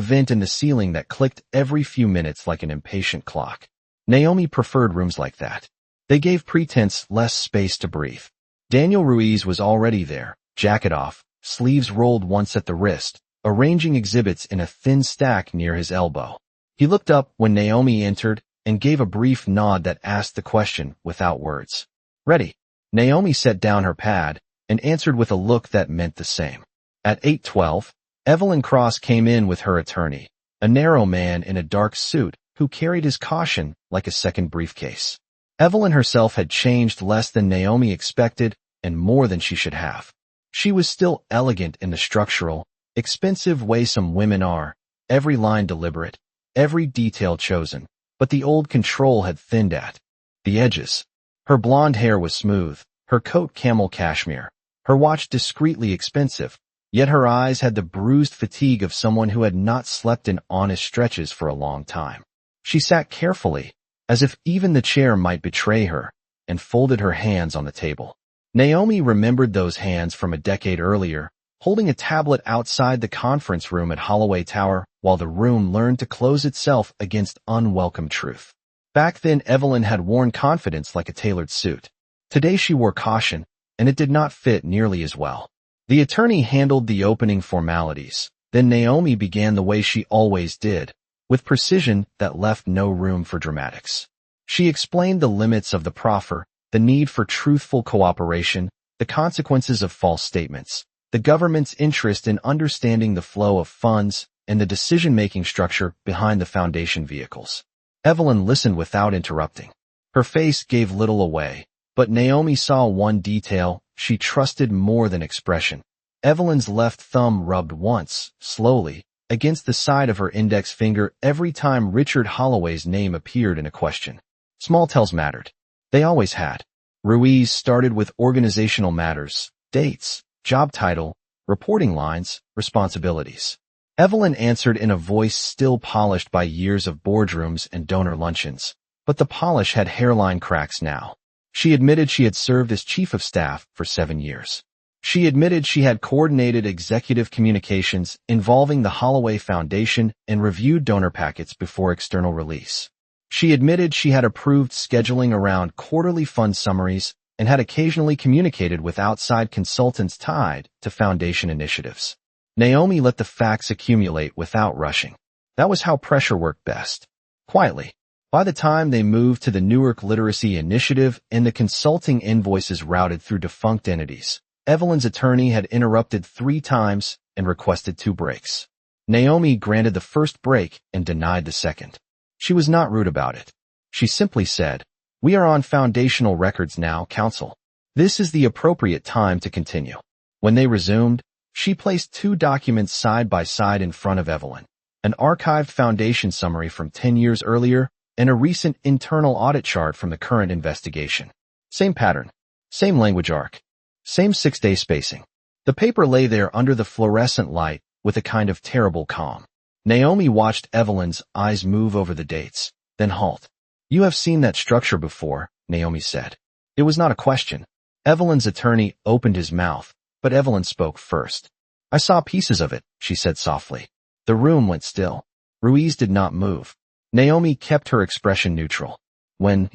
Speaker 1: vent in the ceiling that clicked every few minutes like an impatient clock. Naomi preferred rooms like that. They gave pretense less space to breathe. Daniel Ruiz was already there, jacket off, sleeves rolled once at the wrist, arranging exhibits in a thin stack near his elbow. He looked up when Naomi entered and gave a brief nod that asked the question without words. Ready. Naomi set down her pad and answered with a look that meant the same. At 8:12, Evelyn Cross came in with her attorney, a narrow man in a dark suit who carried his caution like a second briefcase. Evelyn herself had changed less than Naomi expected and more than she should have. She was still elegant in the structural, expensive way some women are, every line deliberate, every detail chosen, but the old control had thinned at the edges. Her blonde hair was smooth, her coat camel cashmere, her watch discreetly expensive, Yet her eyes had the bruised fatigue of someone who had not slept in honest stretches for a long time. She sat carefully, as if even the chair might betray her, and folded her hands on the table. Naomi remembered those hands from a decade earlier, holding a tablet outside the conference room at Holloway Tower while the room learned to close itself against unwelcome truth. Back then, Evelyn had worn confidence like a tailored suit. Today she wore caution, and it did not fit nearly as well. The attorney handled the opening formalities. Then Naomi began the way she always did, with precision that left no room for dramatics. She explained the limits of the proffer, the need for truthful cooperation, the consequences of false statements, the government's interest in understanding the flow of funds, and the decision-making structure behind the foundation vehicles. Evelyn listened without interrupting. Her face gave little away, but Naomi saw one detail she trusted more than expression. Evelyn's left thumb rubbed once, slowly, against the side of her index finger every time Richard Holloway's name appeared in a question. Small tells mattered. They always had. Ruiz started with organizational matters, dates, job title, reporting lines, responsibilities. Evelyn answered in a voice still polished by years of boardrooms and donor luncheons, but the polish had hairline cracks now. She admitted she had served as chief of staff for 7 years. She admitted she had coordinated executive communications involving the Holloway Foundation and reviewed donor packets before external release. She admitted she had approved scheduling around quarterly fund summaries and had occasionally communicated with outside consultants tied to foundation initiatives. Naomi let the facts accumulate without rushing. That was how pressure worked best. Quietly. By the time they moved to the Newark Literacy Initiative and the consulting invoices routed through defunct entities, Evelyn's attorney had interrupted 3 times and requested 2 breaks. Naomi granted the first break and denied the second. She was not rude about it. She simply said, "We are on foundational records now, counsel. This is the appropriate time to continue." When they resumed, she placed 2 documents side by side in front of Evelyn, an archived foundation summary from 10 years earlier and a recent internal audit chart from the current investigation. Same pattern, same language arc, same 6-day spacing. The paper lay there under the fluorescent light with a kind of terrible calm. Naomi watched Evelyn's eyes move over the dates, then halt. "You have seen that structure before," Naomi said. It was not a question. Evelyn's attorney opened his mouth, but Evelyn spoke first. "I saw pieces of it," she said softly. The room went still. Ruiz did not move. Naomi kept her expression neutral. "When?"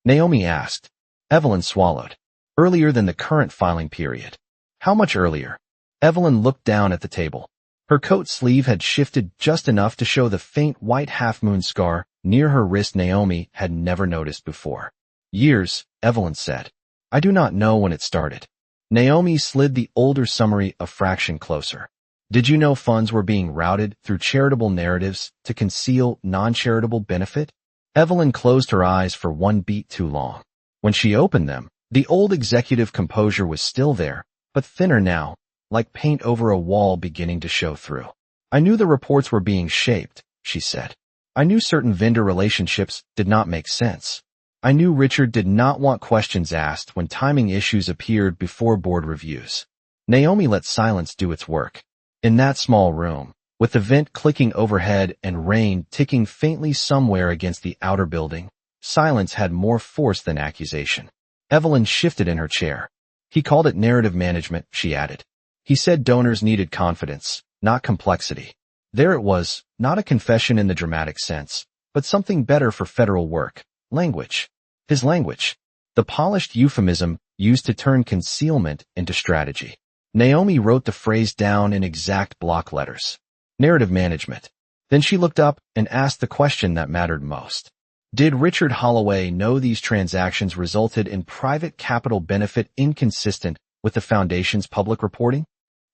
Speaker 1: Naomi asked. Evelyn swallowed. "Earlier than the current filing period." "How much earlier?" Evelyn looked down at the table. Her coat sleeve had shifted just enough to show the faint white half-moon scar near her wrist Naomi had never noticed before. "Years," Evelyn said. "I do not know when it started." Naomi slid the older summary a fraction closer. "Did you know funds were being routed through charitable narratives to conceal non-charitable benefit?" Evelyn closed her eyes for 1 beat too long. When she opened them, the old executive composure was still there, but thinner now, like paint over a wall beginning to show through. "I knew the reports were being shaped," she said. "I knew certain vendor relationships did not make sense. I knew Richard did not want questions asked when timing issues appeared before board reviews." Naomi let silence do its work. In that small room, with the vent clicking overhead and rain ticking faintly somewhere against the outer building, silence had more force than accusation. Evelyn shifted in her chair. "He called it narrative management," she added. "He said donors needed confidence, not complexity." There it was, not a confession in the dramatic sense, but something better for federal work. Language. His language. The polished euphemism used to turn concealment into strategy. Naomi wrote the phrase down in exact block letters. Narrative management. Then she looked up and asked the question that mattered most. Did Richard Holloway know these transactions resulted in private capital benefit inconsistent with the foundation's public reporting?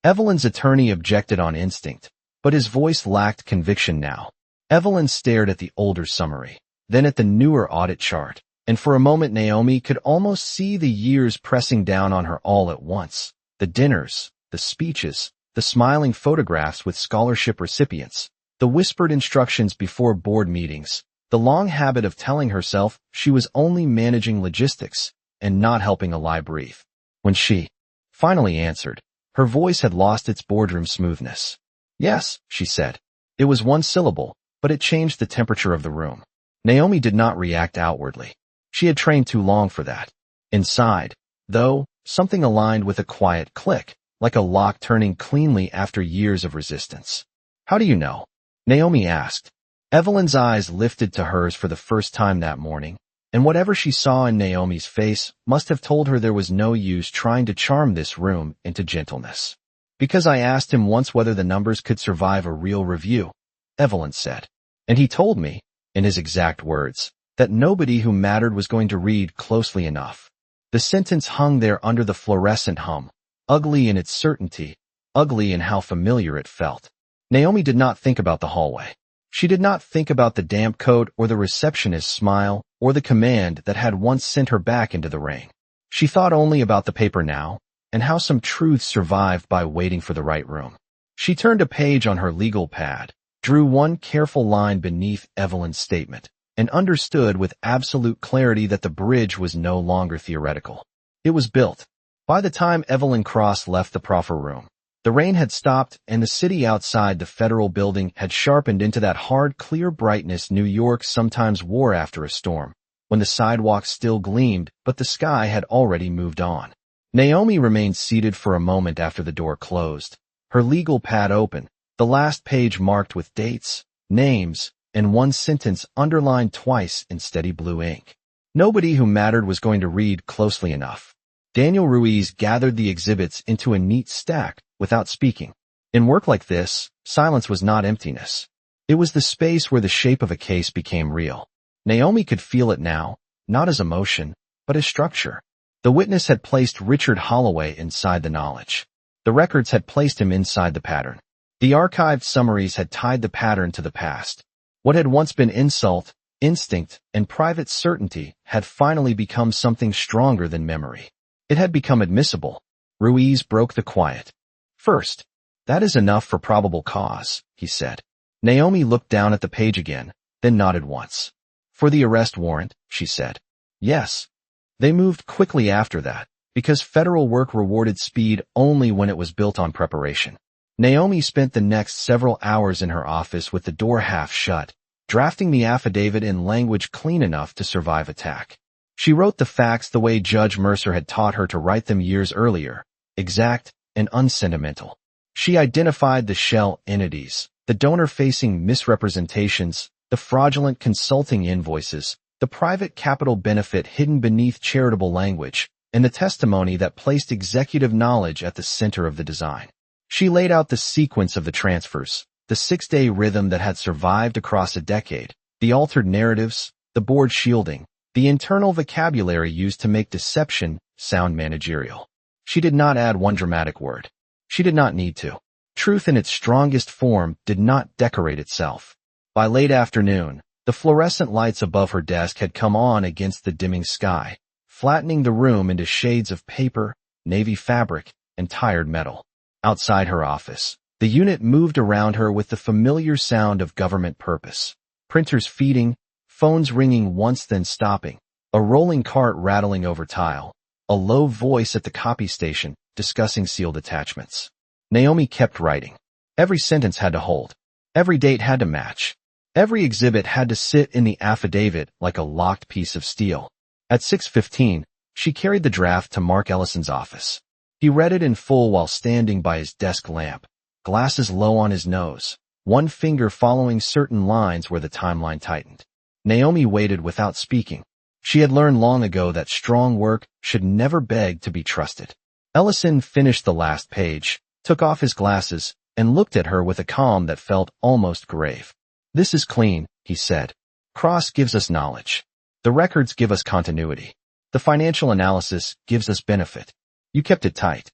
Speaker 1: Evelyn's attorney objected on instinct, but his voice lacked conviction now. Evelyn stared at the older summary, then at the newer audit chart, and for a moment Naomi could almost see the years pressing down on her all at once. The dinners, the speeches, the smiling photographs with scholarship recipients, the whispered instructions before board meetings, the long habit of telling herself she was only managing logistics and not helping a lie breathe. When she finally answered, Her voice had lost its boardroom smoothness. Yes, she said. It was one syllable, but it changed the temperature of the room. Naomi did not react outwardly. She had trained too long for that. Inside, though, something aligned with a quiet click, like a lock turning cleanly after years of resistance. How do you know? Naomi asked. Evelyn's eyes lifted to hers for the first time that morning, and whatever she saw in Naomi's face must have told her there was no use trying to charm this room into gentleness. Because I asked him once whether the numbers could survive a real review, Evelyn said. And he told me, in his exact words, that nobody who mattered was going to read closely enough. The sentence hung there under the fluorescent hum, ugly in its certainty, ugly in how familiar it felt. Naomi did not think about the hallway. She did not think about the damp coat or the receptionist's smile or the command that had once sent her back into the rain. She thought only about the paper now and how some truths survived by waiting for the right room. She turned a page on her legal pad, drew one careful line beneath Evelyn's statement, and understood with absolute clarity that the bridge was no longer theoretical. It was built. By the time Evelyn Cross left the proffer room, the rain had stopped and the city outside the federal building had sharpened into that hard, clear brightness New York sometimes wore after a storm, when the sidewalks still gleamed but the sky had already moved on. Naomi remained seated for a moment after the door closed, her legal pad open, the last page marked with dates, names, and one sentence underlined twice in steady blue ink. Nobody who mattered was going to read closely enough. Daniel Ruiz gathered the exhibits into a neat stack without speaking. In work like this, silence was not emptiness. It was the space where the shape of a case became real. Naomi could feel it now, not as emotion, but as structure. The witness had placed Richard Holloway inside the knowledge. The records had placed him inside the pattern. The archived summaries had tied the pattern to the past. What had once been insult, instinct, and private certainty had finally become something stronger than memory. It had become admissible. Ruiz broke the quiet. First, that is enough for probable cause, he said. Naomi looked down at the page again, then nodded once. For the arrest warrant, she said. Yes. They moved quickly after that, because federal work rewarded speed only when it was built on preparation. Naomi spent the next several hours in her office with the door half shut, drafting the affidavit in language clean enough to survive attack. She wrote the facts the way Judge Mercer had taught her to write them years earlier, exact and unsentimental. She identified the shell entities, the donor-facing misrepresentations, the fraudulent consulting invoices, the private capital benefit hidden beneath charitable language, and the testimony that placed executive knowledge at the center of the design. She laid out the sequence of the transfers, the 6-day rhythm that had survived across a decade, the altered narratives, the board shielding, the internal vocabulary used to make deception sound managerial. She did not add one dramatic word. She did not need to. Truth in its strongest form did not decorate itself. By late afternoon, the fluorescent lights above her desk had come on against the dimming sky, flattening the room into shades of paper, navy fabric, and tired metal. Outside her office, the unit moved around her with the familiar sound of government purpose. Printers feeding, phones ringing once then stopping, a rolling cart rattling over tile, a low voice at the copy station discussing sealed attachments. Naomi kept writing. Every sentence had to hold. Every date had to match. Every exhibit had to sit in the affidavit like a locked piece of steel. At 6:15, she carried the draft to Mark Ellison's office. He read it in full while standing by his desk lamp, glasses low on his nose, one finger following certain lines where the timeline tightened. Naomi waited without speaking. She had learned long ago that strong work should never beg to be trusted. Ellison finished the last page, took off his glasses, and looked at her with a calm that felt almost grave. This is clean, he said. Cross gives us knowledge. The records give us continuity. The financial analysis gives us benefit. You kept it tight.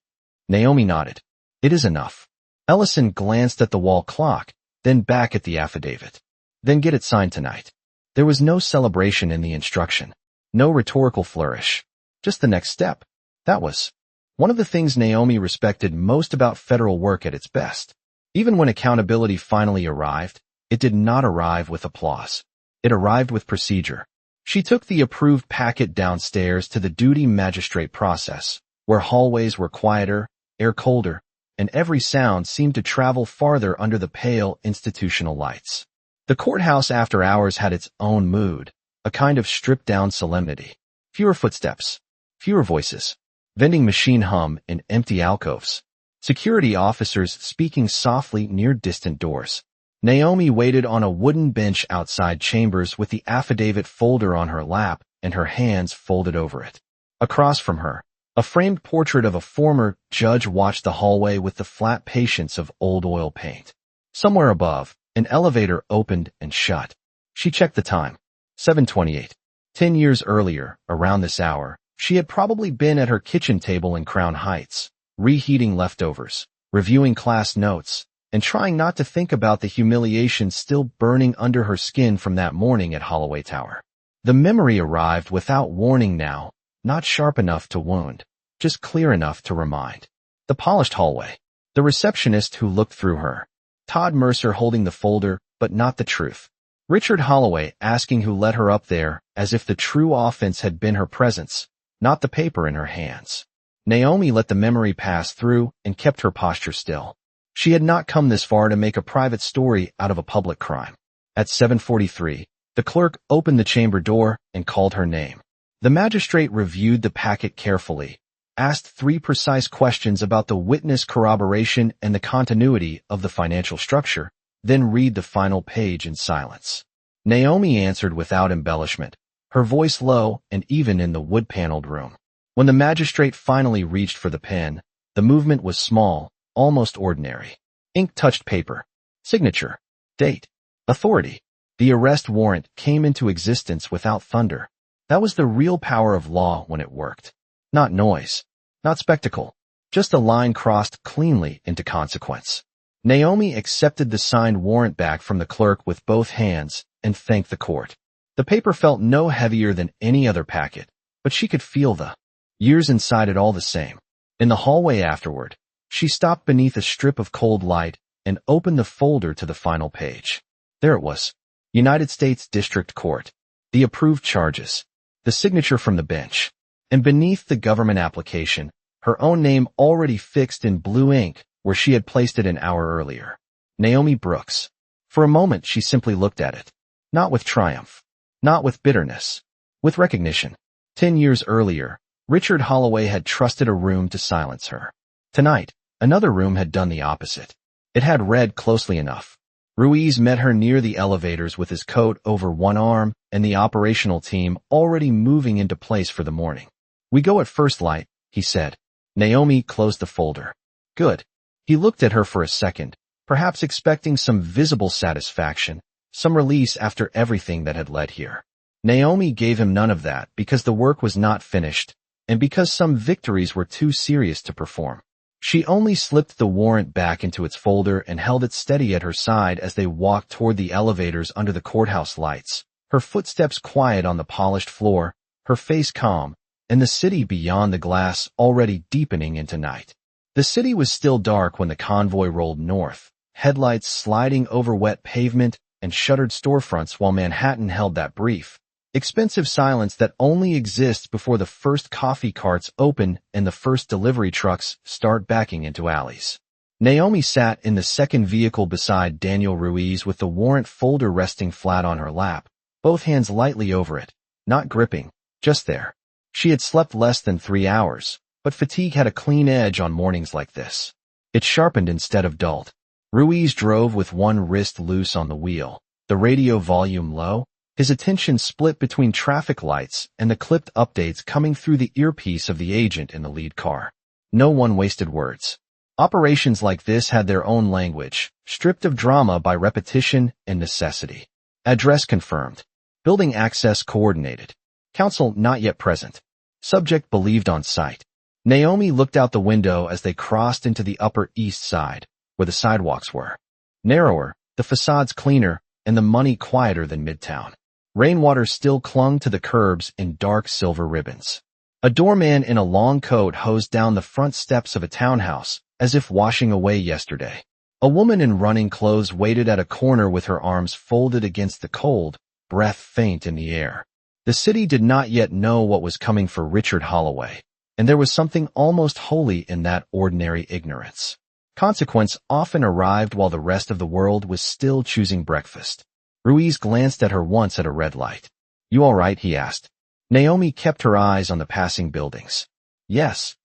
Speaker 1: Naomi nodded. It is enough. Ellison glanced at the wall clock, then back at the affidavit. Then get it signed tonight. There was no celebration in the instruction. No rhetorical flourish. Just the next step. That was one of the things Naomi respected most about federal work at its best. Even when accountability finally arrived, it did not arrive with applause. It arrived with procedure. She took the approved packet downstairs to the duty magistrate process, where hallways were quieter, air colder, and every sound seemed to travel farther under the pale institutional lights. The courthouse after hours had its own mood, a kind of stripped-down solemnity. Fewer footsteps, fewer voices, vending machine hum in empty alcoves, security officers speaking softly near distant doors. Naomi waited on a wooden bench outside chambers with the affidavit folder on her lap and her hands folded over it. Across from her, a framed portrait of a former judge watched the hallway with the flat patience of old oil paint. Somewhere above, an elevator opened and shut. She checked the time. 7:28. 10 years earlier, around this hour, she had probably been at her kitchen table in Crown Heights, reheating leftovers, reviewing class notes, and trying not to think about the humiliation still burning under her skin from that morning at Holloway Tower. The memory arrived without warning now, not sharp enough to wound, just clear enough to remind. The polished hallway. The receptionist who looked through her. Todd Mercer holding the folder, but not the truth. Richard Holloway asking who let her up there, as if the true offense had been her presence, not the paper in her hands. Naomi let the memory pass through and kept her posture still. She had not come this far to make a private story out of a public crime. At 7:43, the clerk opened the chamber door and called her name. The magistrate reviewed the packet carefully, asked 3 precise questions about the witness corroboration and the continuity of the financial structure, then read the final page in silence. Naomi answered without embellishment, her voice low and even in the wood-paneled room. When the magistrate finally reached for the pen, the movement was small, almost ordinary. Ink touched paper. Signature. Date. Authority. The arrest warrant came into existence without thunder. That was the real power of law when it worked. Not noise. Not spectacle. Just a line crossed cleanly into consequence. Naomi accepted the signed warrant back from the clerk with both hands and thanked the court. The paper felt no heavier than any other packet, but she could feel the years inside it all the same. In the hallway afterward, she stopped beneath a strip of cold light and opened the folder to the final page. There it was. United States District Court. The approved charges. The signature from the bench. And beneath the government application, her own name already fixed in blue ink where she had placed it an hour earlier. Naomi Brooks. For a moment she simply looked at it. Not with triumph. Not with bitterness. With recognition. 10 years earlier, Richard Holloway had trusted a room to silence her. Tonight, another room had done the opposite. It had read closely enough. Ruiz met her near the elevators with his coat over one arm and the operational team already moving into place for the morning. "We go at first light," he said. Naomi closed the folder. "Good." He looked at her for a second, perhaps expecting some visible satisfaction, some release after everything that had led here. Naomi gave him none of that because the work was not finished, and because some victories were too serious to perform. She only slipped the warrant back into its folder and held it steady at her side as they walked toward the elevators under the courthouse lights, her footsteps quiet on the polished floor, her face calm, and the city beyond the glass already deepening into night. The city was still dark when the convoy rolled north, headlights sliding over wet pavement and shuttered storefronts while Manhattan held that brief, expensive silence that only exists before the first coffee carts open and the first delivery trucks start backing into alleys. Naomi sat in the second vehicle beside Daniel Ruiz with the warrant folder resting flat on her lap, both hands lightly over it, not gripping, just there. She had slept less than 3 hours, but fatigue had a clean edge on mornings like this. It sharpened instead of dulled. Ruiz drove with one wrist loose on the wheel, the radio volume low, his attention split between traffic lights and the clipped updates coming through the earpiece of the agent in the lead car. No one wasted words. Operations like this had their own language, stripped of drama by repetition and necessity. Address confirmed. Building access coordinated. Counsel not yet present. Subject believed on site. Naomi looked out the window as they crossed into the Upper East Side, where the sidewalks were. Narrower, the facades cleaner, and the money quieter than Midtown. Rainwater still clung to the curbs in dark silver ribbons. A doorman in a long coat hosed down the front steps of a townhouse, as if washing away yesterday. A woman in running clothes waited at a corner with her arms folded against the cold, breath faint in the air. The city did not yet know what was coming for Richard Holloway, and there was something almost holy in that ordinary ignorance. Consequence often arrived while the rest of the world was still choosing breakfast. Ruiz glanced at her once at a red light. "You all right?" he asked. Naomi kept her eyes on the passing buildings. "Yes."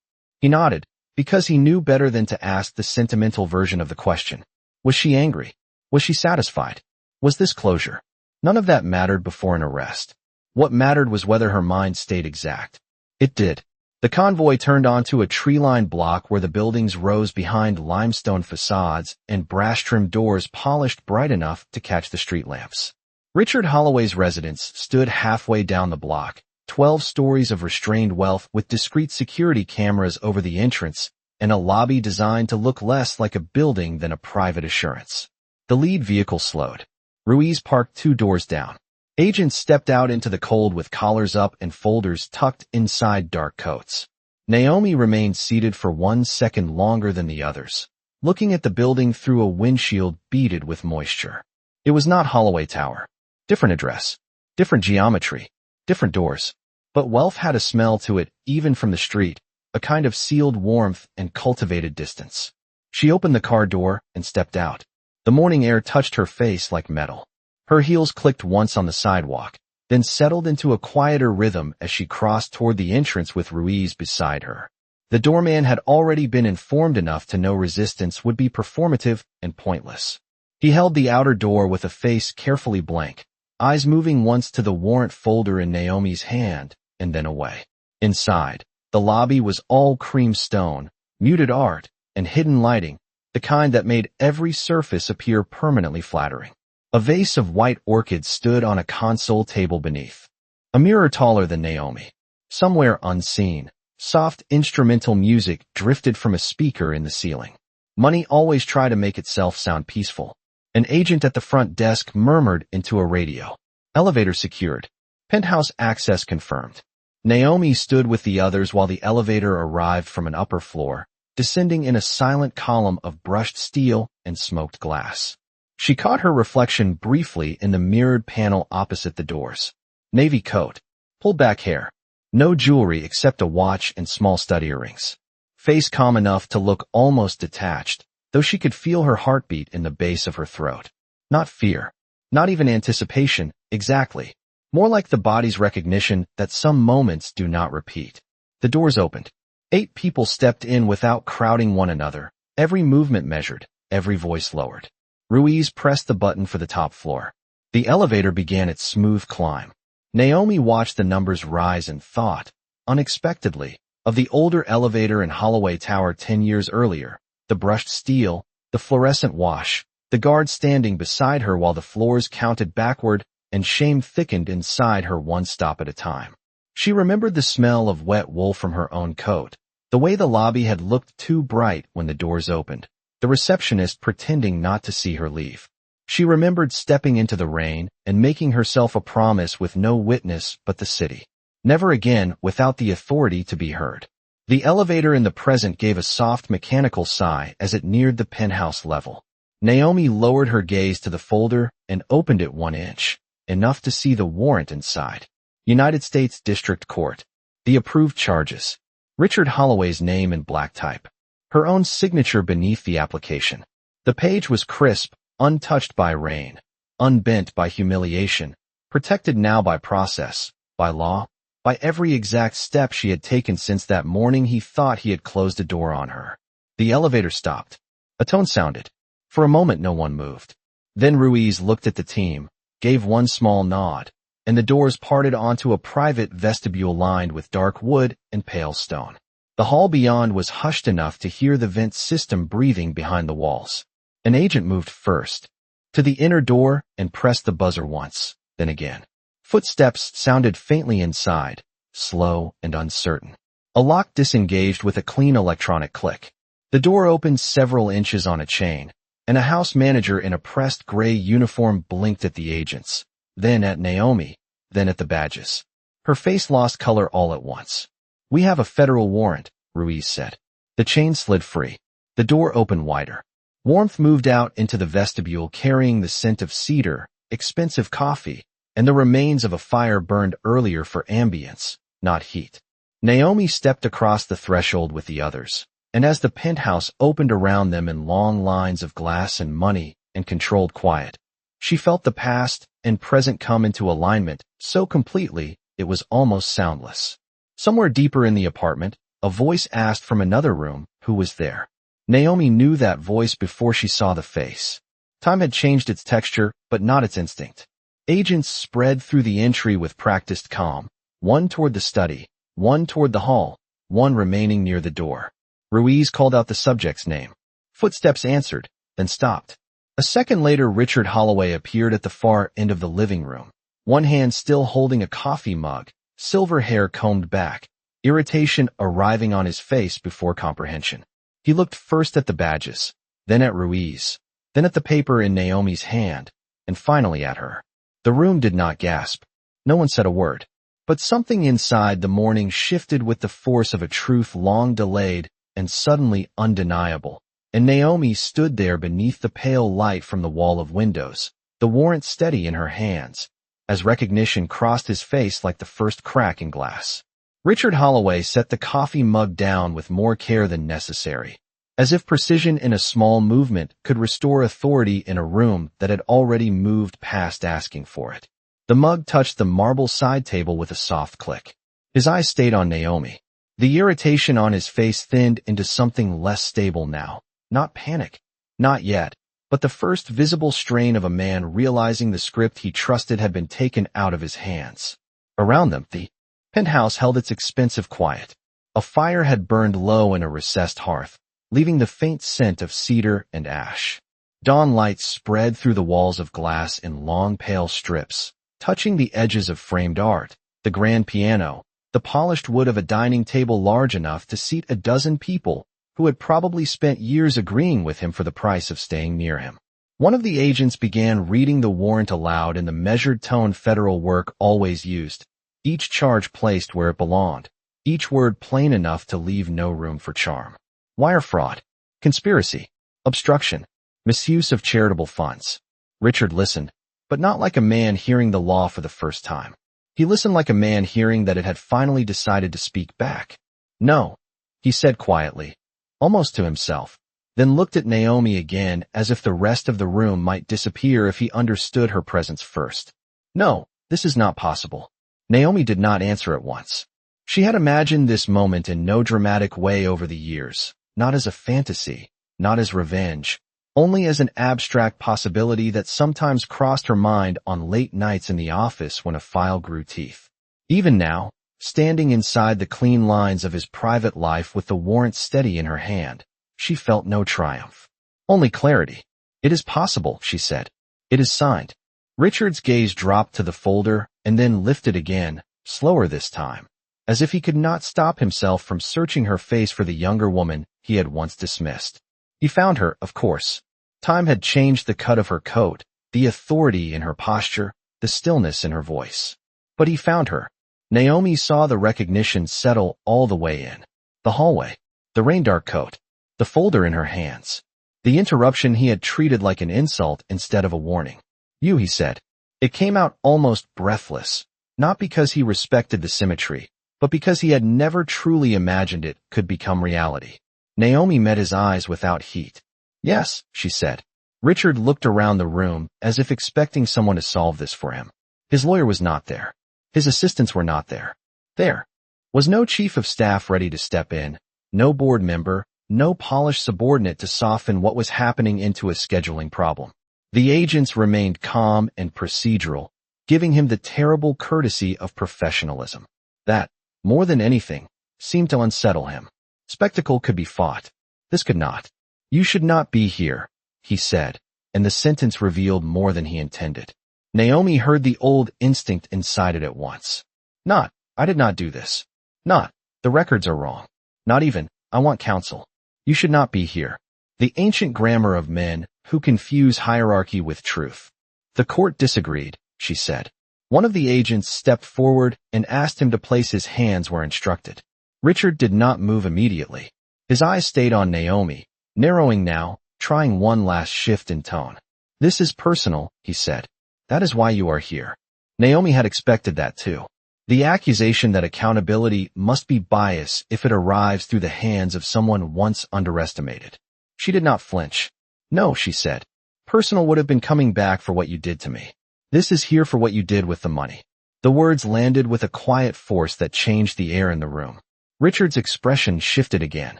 Speaker 1: He nodded, because he knew better than to ask the sentimental version of the question. Was she angry? Was she satisfied? Was this closure? None of that mattered before an arrest. What mattered was whether her mind stayed exact. It did. The convoy turned onto a tree-lined block where the buildings rose behind limestone facades and brass-trimmed doors polished bright enough to catch the street lamps. Richard Holloway's residence stood halfway down the block, 12 stories of restrained wealth with discreet security cameras over the entrance and a lobby designed to look less like a building than a private assurance. The lead vehicle slowed. Ruiz parked 2 doors down. Agents stepped out into the cold with collars up and folders tucked inside dark coats. Naomi remained seated for 1 second longer than the others, looking at the building through a windshield beaded with moisture. It was not Holloway Tower. Different address, different geometry, different doors. But wealth had a smell to it, even from the street, a kind of sealed warmth and cultivated distance. She opened the car door and stepped out. The morning air touched her face like metal. Her heels clicked once on the sidewalk, then settled into a quieter rhythm as she crossed toward the entrance with Ruiz beside her. The doorman had already been informed enough to know resistance would be performative and pointless. He held the outer door with a face carefully blank, eyes moving once to the warrant folder in Naomi's hand and then away. Inside, the lobby was all cream stone, muted art, and hidden lighting, the kind that made every surface appear permanently flattering. A vase of white orchids stood on a console table beneath. A mirror taller than Naomi. Somewhere unseen, soft instrumental music drifted from a speaker in the ceiling. Money always tried to make itself sound peaceful. An agent at the front desk murmured into a radio. Elevator secured. Penthouse access confirmed. Naomi stood with the others while the elevator arrived from an upper floor, descending in a silent column of brushed steel and smoked glass. She caught her reflection briefly in the mirrored panel opposite the doors. Navy coat, pulled back hair, no jewelry except a watch and small stud earrings. Face calm enough to look almost detached, though she could feel her heartbeat in the base of her throat. Not fear, not even anticipation, exactly. More like the body's recognition that some moments do not repeat. The doors opened. 8 people stepped in without crowding one another, every movement measured, every voice lowered. Ruiz pressed the button for the top floor. The elevator began its smooth climb. Naomi watched the numbers rise and thought, unexpectedly, of the older elevator in Holloway Tower 10 years earlier, the brushed steel, the fluorescent wash, the guard standing beside her while the floors counted backward, and shame thickened inside her one stop at a time. She remembered the smell of wet wool from her own coat, the way the lobby had looked too bright when the doors opened, the receptionist pretending not to see her leave. She remembered stepping into the rain and making herself a promise with no witness but the city. Never again without the authority to be heard. The elevator in the present gave a soft mechanical sigh as it neared the penthouse level. Naomi lowered her gaze to the folder and opened it 1 inch, enough to see the warrant inside. United States District Court. The approved charges. Richard Holloway's name in black type. Her own signature beneath the application. The page was crisp, untouched by rain, unbent by humiliation, protected now by process, by law, by every exact step she had taken since that morning he thought he had closed a door on her. The elevator stopped. A tone sounded. For a moment no one moved. Then Ruiz looked at the team, gave one small nod, and the doors parted onto a private vestibule lined with dark wood and pale stone. The hall beyond was hushed enough to hear the vent system breathing behind the walls. An agent moved first, to the inner door and pressed the buzzer once, then again. Footsteps sounded faintly inside, slow and uncertain. A lock disengaged with a clean electronic click. The door opened several inches on a chain, and a house manager in a pressed gray uniform blinked at the agents, then at Naomi, then at the badges. Her face lost color all at once. "We have a federal warrant," Ruiz said. The chain slid free. The door opened wider. Warmth moved out into the vestibule carrying the scent of cedar, expensive coffee, and the remains of a fire burned earlier for ambience, not heat. Naomi stepped across the threshold with the others. and as the penthouse opened around them in long lines of glass and money and controlled quiet, she felt the past and present come into alignment so completely it was almost soundless. Somewhere deeper in the apartment, a voice asked from another room who was there. Naomi knew that voice before she saw the face. Time had changed its texture, but not its instinct. Agents spread through the entry with practiced calm, one toward the study, one toward the hall, one remaining near the door. Ruiz called out the subject's name. Footsteps answered, then stopped. A second later, Richard Holloway appeared at the far end of the living room, one hand still holding a coffee mug, silver hair combed back, irritation arriving on his face before comprehension. He looked first at the badges, then at Ruiz, then at the paper in Naomi's hand, and finally at her. The room did not gasp. No one said a word. But something inside the morning shifted with the force of a truth long delayed and suddenly undeniable. And Naomi stood there beneath the pale light from the wall of windows, the warrant steady in her hands, as recognition crossed his face like the first crack in glass. Richard Holloway set the coffee mug down with more care than necessary, as if precision in a small movement could restore authority in a room that had already moved past asking for it. The mug touched the marble side table with a soft click. His eyes stayed on Naomi. The irritation on his face thinned into something less stable now. Not panic. Not yet. But the first visible strain of a man realizing the script he trusted had been taken out of his hands. Around them, the penthouse held its expensive quiet. A fire had burned low in a recessed hearth, leaving the faint scent of cedar and ash. Dawn light spread through the walls of glass in long pale strips, touching the edges of framed art, the grand piano, the polished wood of a dining table large enough to seat a dozen people who had probably spent years agreeing with him for the price of staying near him. One of the agents began reading the warrant aloud in the measured tone federal work always used, each charge placed where it belonged, each word plain enough to leave no room for charm. Wire fraud, conspiracy, obstruction, misuse of charitable funds. Richard listened, but not like a man hearing the law for the first time. He listened like a man hearing that it had finally decided to speak back. No, he said quietly, almost to himself, then looked at Naomi again as if the rest of the room might disappear if he understood her presence first. No, this is not possible. Naomi did not answer at once. She had imagined this moment in no dramatic way over the years, not as a fantasy, not as revenge, only as an abstract possibility that sometimes crossed her mind on late nights in the office when a file grew teeth. Even now, standing inside the clean lines of his private life with the warrant steady in her hand, she felt no triumph. Only clarity. It is possible, she said. It is signed. Richard's gaze dropped to the folder and then lifted again, slower this time, as if he could not stop himself from searching her face for the younger woman he had once dismissed. He found her, of course. Time had changed the cut of her coat, the authority in her posture, the stillness in her voice. But he found her. Naomi saw the recognition settle all the way in. The hallway, the rain-dark coat, the folder in her hands. The interruption he had treated like an insult instead of a warning. You, he said. It came out almost breathless, not because he respected the symmetry, but because he had never truly imagined it could become reality. Naomi met his eyes without heat. Yes, she said. Richard looked around the room as if expecting someone to solve this for him. His lawyer was not there. His assistants were not there. There was no chief of staff ready to step in, no board member, no polished subordinate to soften what was happening into a scheduling problem. The agents remained calm and procedural, giving him the terrible courtesy of professionalism. That, more than anything, seemed to unsettle him. Spectacle could be fought. This could not. You should not be here, he said, and the sentence revealed more than he intended. Naomi heard the old instinct inside it at once. Not, I did not do this. Not, the records are wrong. Not even, I want counsel. You should not be here. The ancient grammar of men who confuse hierarchy with truth. The court disagreed, she said. One of the agents stepped forward and asked him to place his hands where instructed. Richard did not move immediately. His eyes stayed on Naomi, narrowing now, trying one last shift in tone. This is personal, he said. That is why you are here. Naomi had expected that too. The accusation that accountability must be biased if it arrives through the hands of someone once underestimated. She did not flinch. "No," she said. "Personal would have been coming back for what you did to me. This is here for what you did with the money." The words landed with a quiet force that changed the air in the room. Richard's expression shifted again.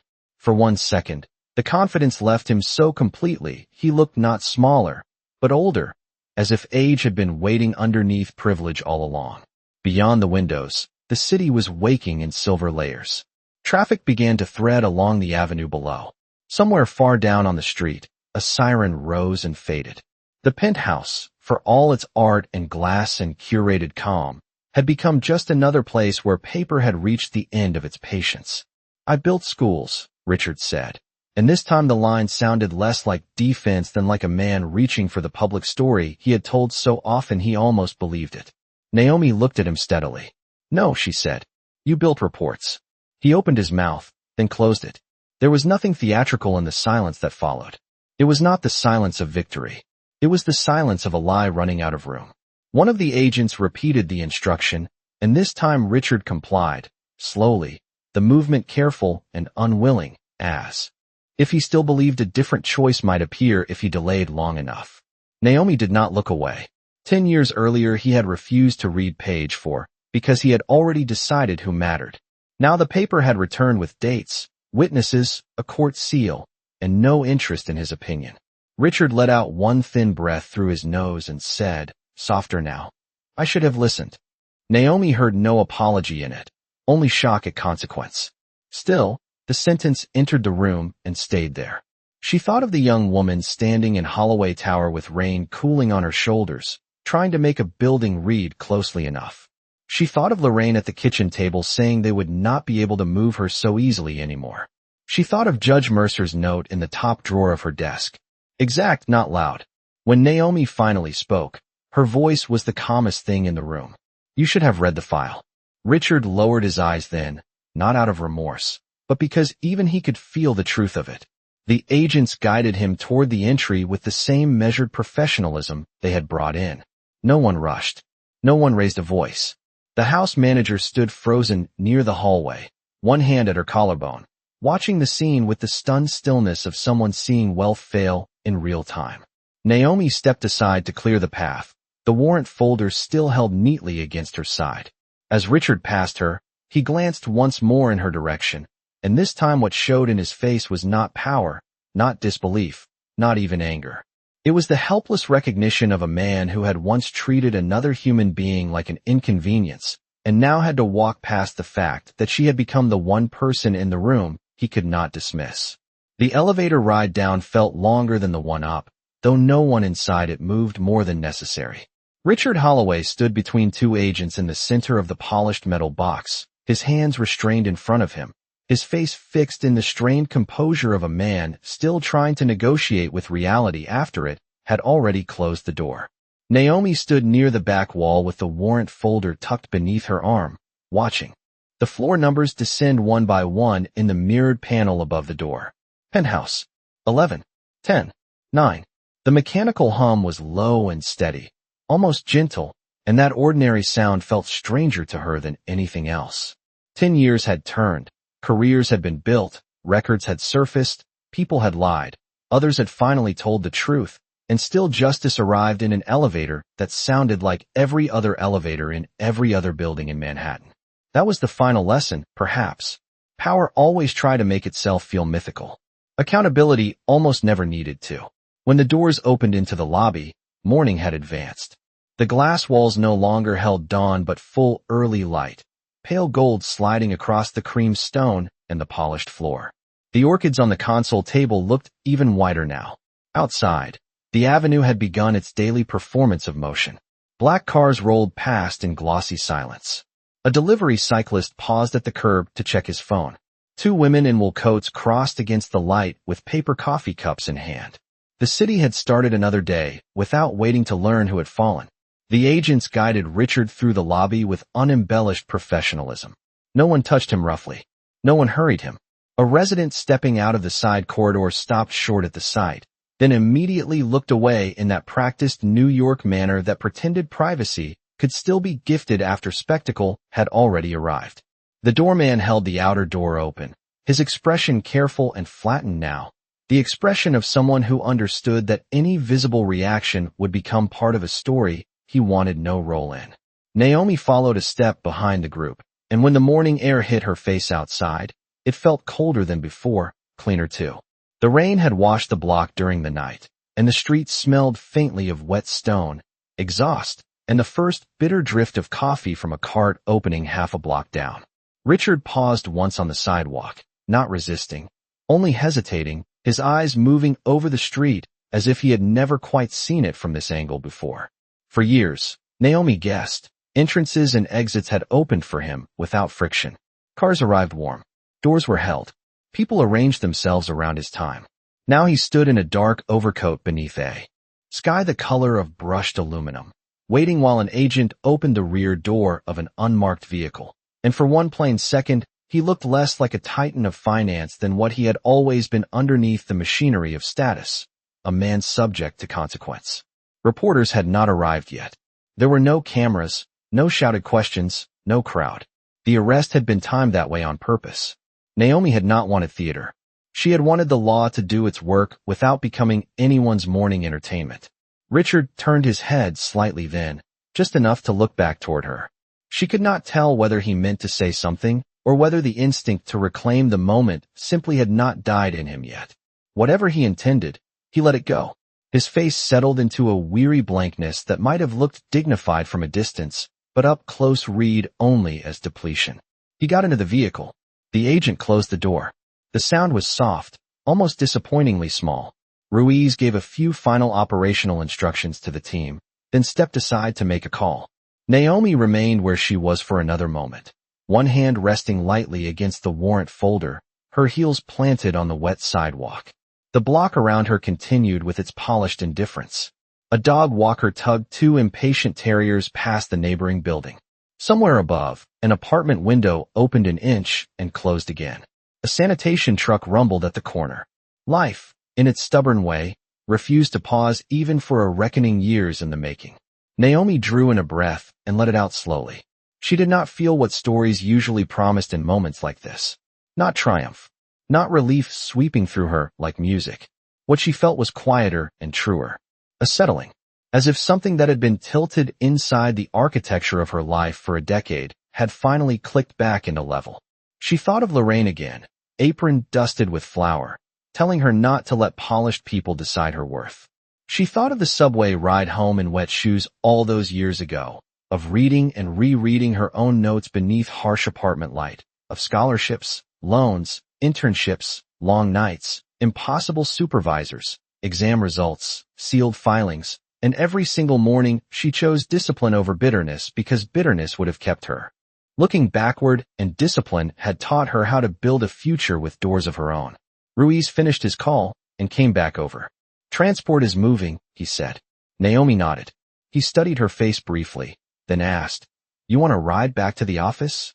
Speaker 1: For 1 second, the confidence left him so completely he looked not smaller, but older, as if age had been waiting underneath privilege all along. Beyond the windows, the city was waking in silver layers. Traffic began to thread along the avenue below. Somewhere far down on the street, a siren rose and faded. The penthouse, for all its art and glass and curated calm, had become just another place where paper had reached the end of its patience. "I built schools," Richard said, and this time the line sounded less like defense than like a man reaching for the public story he had told so often he almost believed it. Naomi looked at him steadily. "No," she said. "You built reports." He opened his mouth, then closed it. There was nothing theatrical in the silence that followed. It was not the silence of victory. It was the silence of a lie running out of room. One of the agents repeated the instruction, and this time Richard complied, slowly, the movement careful and unwilling, as if he still believed a different choice might appear if he delayed long enough. Naomi did not look away. 10 years earlier he had refused to read page 4, because he had already decided who mattered. Now the paper had returned with dates, witnesses, a court seal, and no interest in his opinion. Richard let out one thin breath through his nose and said, softer now, "I should have listened." Naomi heard no apology in it, only shock at consequence. Still, the sentence entered the room and stayed there. She thought of the young woman standing in Holloway Tower with rain cooling on her shoulders, trying to make a building read closely enough. She thought of Lorraine at the kitchen table saying they would not be able to move her so easily anymore. She thought of Judge Mercer's note in the top drawer of her desk. Exact, not loud. When Naomi finally spoke, her voice was the calmest thing in the room. "You should have read the file." Richard lowered his eyes then, not out of remorse, but because even he could feel the truth of it. The agents guided him toward the entry with the same measured professionalism they had brought in. No one rushed. No one raised a voice. The house manager stood frozen near the hallway, one hand at her collarbone, watching the scene with the stunned stillness of someone seeing wealth fail in real time. Naomi stepped aside to clear the path, the warrant folder still held neatly against her side. As Richard passed her, he glanced once more in her direction, and this time what showed in his face was not power, not disbelief, not even anger. It was the helpless recognition of a man who had once treated another human being like an inconvenience, and now had to walk past the fact that she had become the one person in the room he could not dismiss. The elevator ride down felt longer than the one up, though no one inside it moved more than necessary. Richard Holloway stood between two agents in the center of the polished metal box, his hands restrained in front of him, his face fixed in the strained composure of a man still trying to negotiate with reality after it had already closed the door. Naomi stood near the back wall with the warrant folder tucked beneath her arm, watching. The floor numbers descend one by one in the mirrored panel above the door. Penthouse. 11. 10. 9. The mechanical hum was low and steady, almost gentle, and that ordinary sound felt stranger to her than anything else. 10 years had turned, careers had been built, records had surfaced, people had lied, others had finally told the truth, and still justice arrived in an elevator that sounded like every other elevator in every other building in Manhattan. That was the final lesson, perhaps. Power always tried to make itself feel mythical. Accountability almost never needed to. When the doors opened into the lobby, morning had advanced. The glass walls no longer held dawn but full early light, pale gold sliding across the cream stone and the polished floor. The orchids on the console table looked even whiter now. Outside, the avenue had begun its daily performance of motion. Black cars rolled past in glossy silence. A delivery cyclist paused at the curb to check his phone. Two women in wool coats crossed against the light with paper coffee cups in hand. The city had started another day without waiting to learn who had fallen. The agents guided Richard through the lobby with unembellished professionalism. No one touched him roughly. No one hurried him. A resident stepping out of the side corridor stopped short at the sight, then immediately looked away in that practiced New York manner that pretended privacy could still be gifted after spectacle had already arrived. The doorman held the outer door open, his expression careful and flattened now, the expression of someone who understood that any visible reaction would become part of a story he wanted no role in. Naomi followed a step behind the group, and when the morning air hit her face outside, it felt colder than before, cleaner too. The rain had washed the block during the night, and the street smelled faintly of wet stone, exhaust, and the first bitter drift of coffee from a cart opening half a block down. Richard paused once on the sidewalk, not resisting, only hesitating, his eyes moving over the street as if he had never quite seen it from this angle before. For years, Naomi guessed, entrances and exits had opened for him without friction. Cars arrived warm. Doors were held. People arranged themselves around his time. Now he stood in a dark overcoat beneath a sky the color of brushed aluminum, waiting while an agent opened the rear door of an unmarked vehicle. And for one plain second, he looked less like a titan of finance than what he had always been underneath the machinery of status, a man subject to consequence. Reporters had not arrived yet. There were no cameras, no shouted questions, no crowd. The arrest had been timed that way on purpose. Naomi had not wanted theater. She had wanted the law to do its work without becoming anyone's morning entertainment. Richard turned his head slightly then, just enough to look back toward her. She could not tell whether he meant to say something, or whether the instinct to reclaim the moment simply had not died in him yet. Whatever he intended, he let it go. His face settled into a weary blankness that might have looked dignified from a distance, but up close read only as depletion. He got into the vehicle. The agent closed the door. The sound was soft, almost disappointingly small. Ruiz gave a few final operational instructions to the team, then stepped aside to make a call. Naomi remained where she was for another moment, one hand resting lightly against the warrant folder, her heels planted on the wet sidewalk. The block around her continued with its polished indifference. A dog walker tugged two impatient terriers past the neighboring building. Somewhere above, an apartment window opened an inch and closed again. A sanitation truck rumbled at the corner. Life, in its stubborn way, refused to pause even for a reckoning years in the making. Naomi drew in a breath and let it out slowly. She did not feel what stories usually promised in moments like this. Not triumph. Not relief sweeping through her like music. What she felt was quieter and truer. A settling. As if something that had been tilted inside the architecture of her life for a decade had finally clicked back into level. She thought of Lorraine again, apron dusted with flour, telling her not to let polished people decide her worth. She thought of the subway ride home in wet shoes all those years ago, of reading and rereading her own notes beneath harsh apartment light, of scholarships, loans, internships, long nights, impossible supervisors, exam results, sealed filings, and every single morning she chose discipline over bitterness because bitterness would have kept her. Looking backward, and discipline had taught her how to build a future with doors of her own. Ruiz finished his call and came back over. "Transport is moving," he said. Naomi nodded. He studied her face briefly, then asked, "You want to ride back to the office?"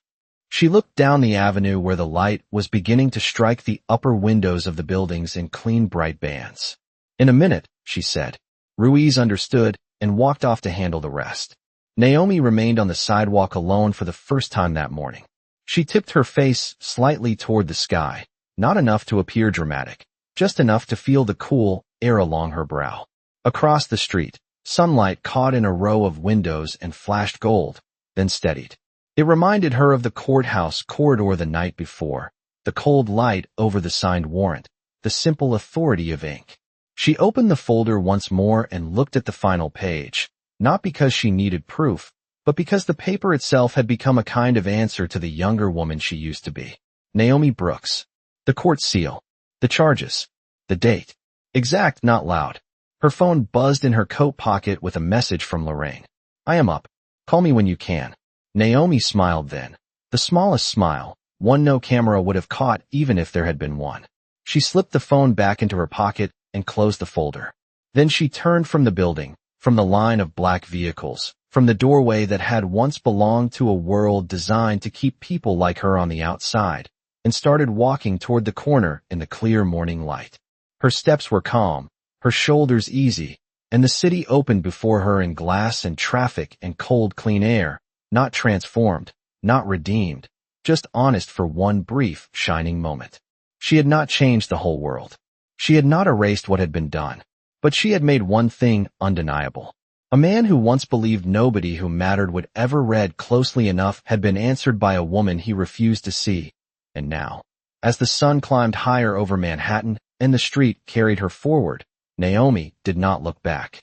Speaker 1: She looked down the avenue where the light was beginning to strike the upper windows of the buildings in clean, bright bands. "In a minute," she said. Ruiz understood and walked off to handle the rest. Naomi remained on the sidewalk alone for the first time that morning. She tipped her face slightly toward the sky, not enough to appear dramatic, just enough to feel the cool air along her brow. Across the street, sunlight caught in a row of windows and flashed gold, then steadied. It reminded her of the courthouse corridor the night before, the cold light over the signed warrant, the simple authority of ink. She opened the folder once more and looked at the final page, not because she needed proof, but because the paper itself had become a kind of answer to the younger woman she used to be. Naomi Brooks. The court seal. The charges. The date. Exact, not loud. Her phone buzzed in her coat pocket with a message from Lorraine. "I am up. Call me when you can." Naomi smiled then. The smallest smile, one no camera would have caught even if there had been one. She slipped the phone back into her pocket and closed the folder. Then she turned from the building, from the line of black vehicles, from the doorway that had once belonged to a world designed to keep people like her on the outside, and started walking toward the corner in the clear morning light. Her steps were calm, her shoulders easy, and the city opened before her in glass and traffic and cold, clean air, not transformed, not redeemed, just honest for one brief, shining moment. She had not changed the whole world. She had not erased what had been done, but she had made one thing undeniable. A man who once believed nobody who mattered would ever read closely enough had been answered by a woman he refused to see, and now, as the sun climbed higher over Manhattan and the street carried her forward, Naomi did not look back.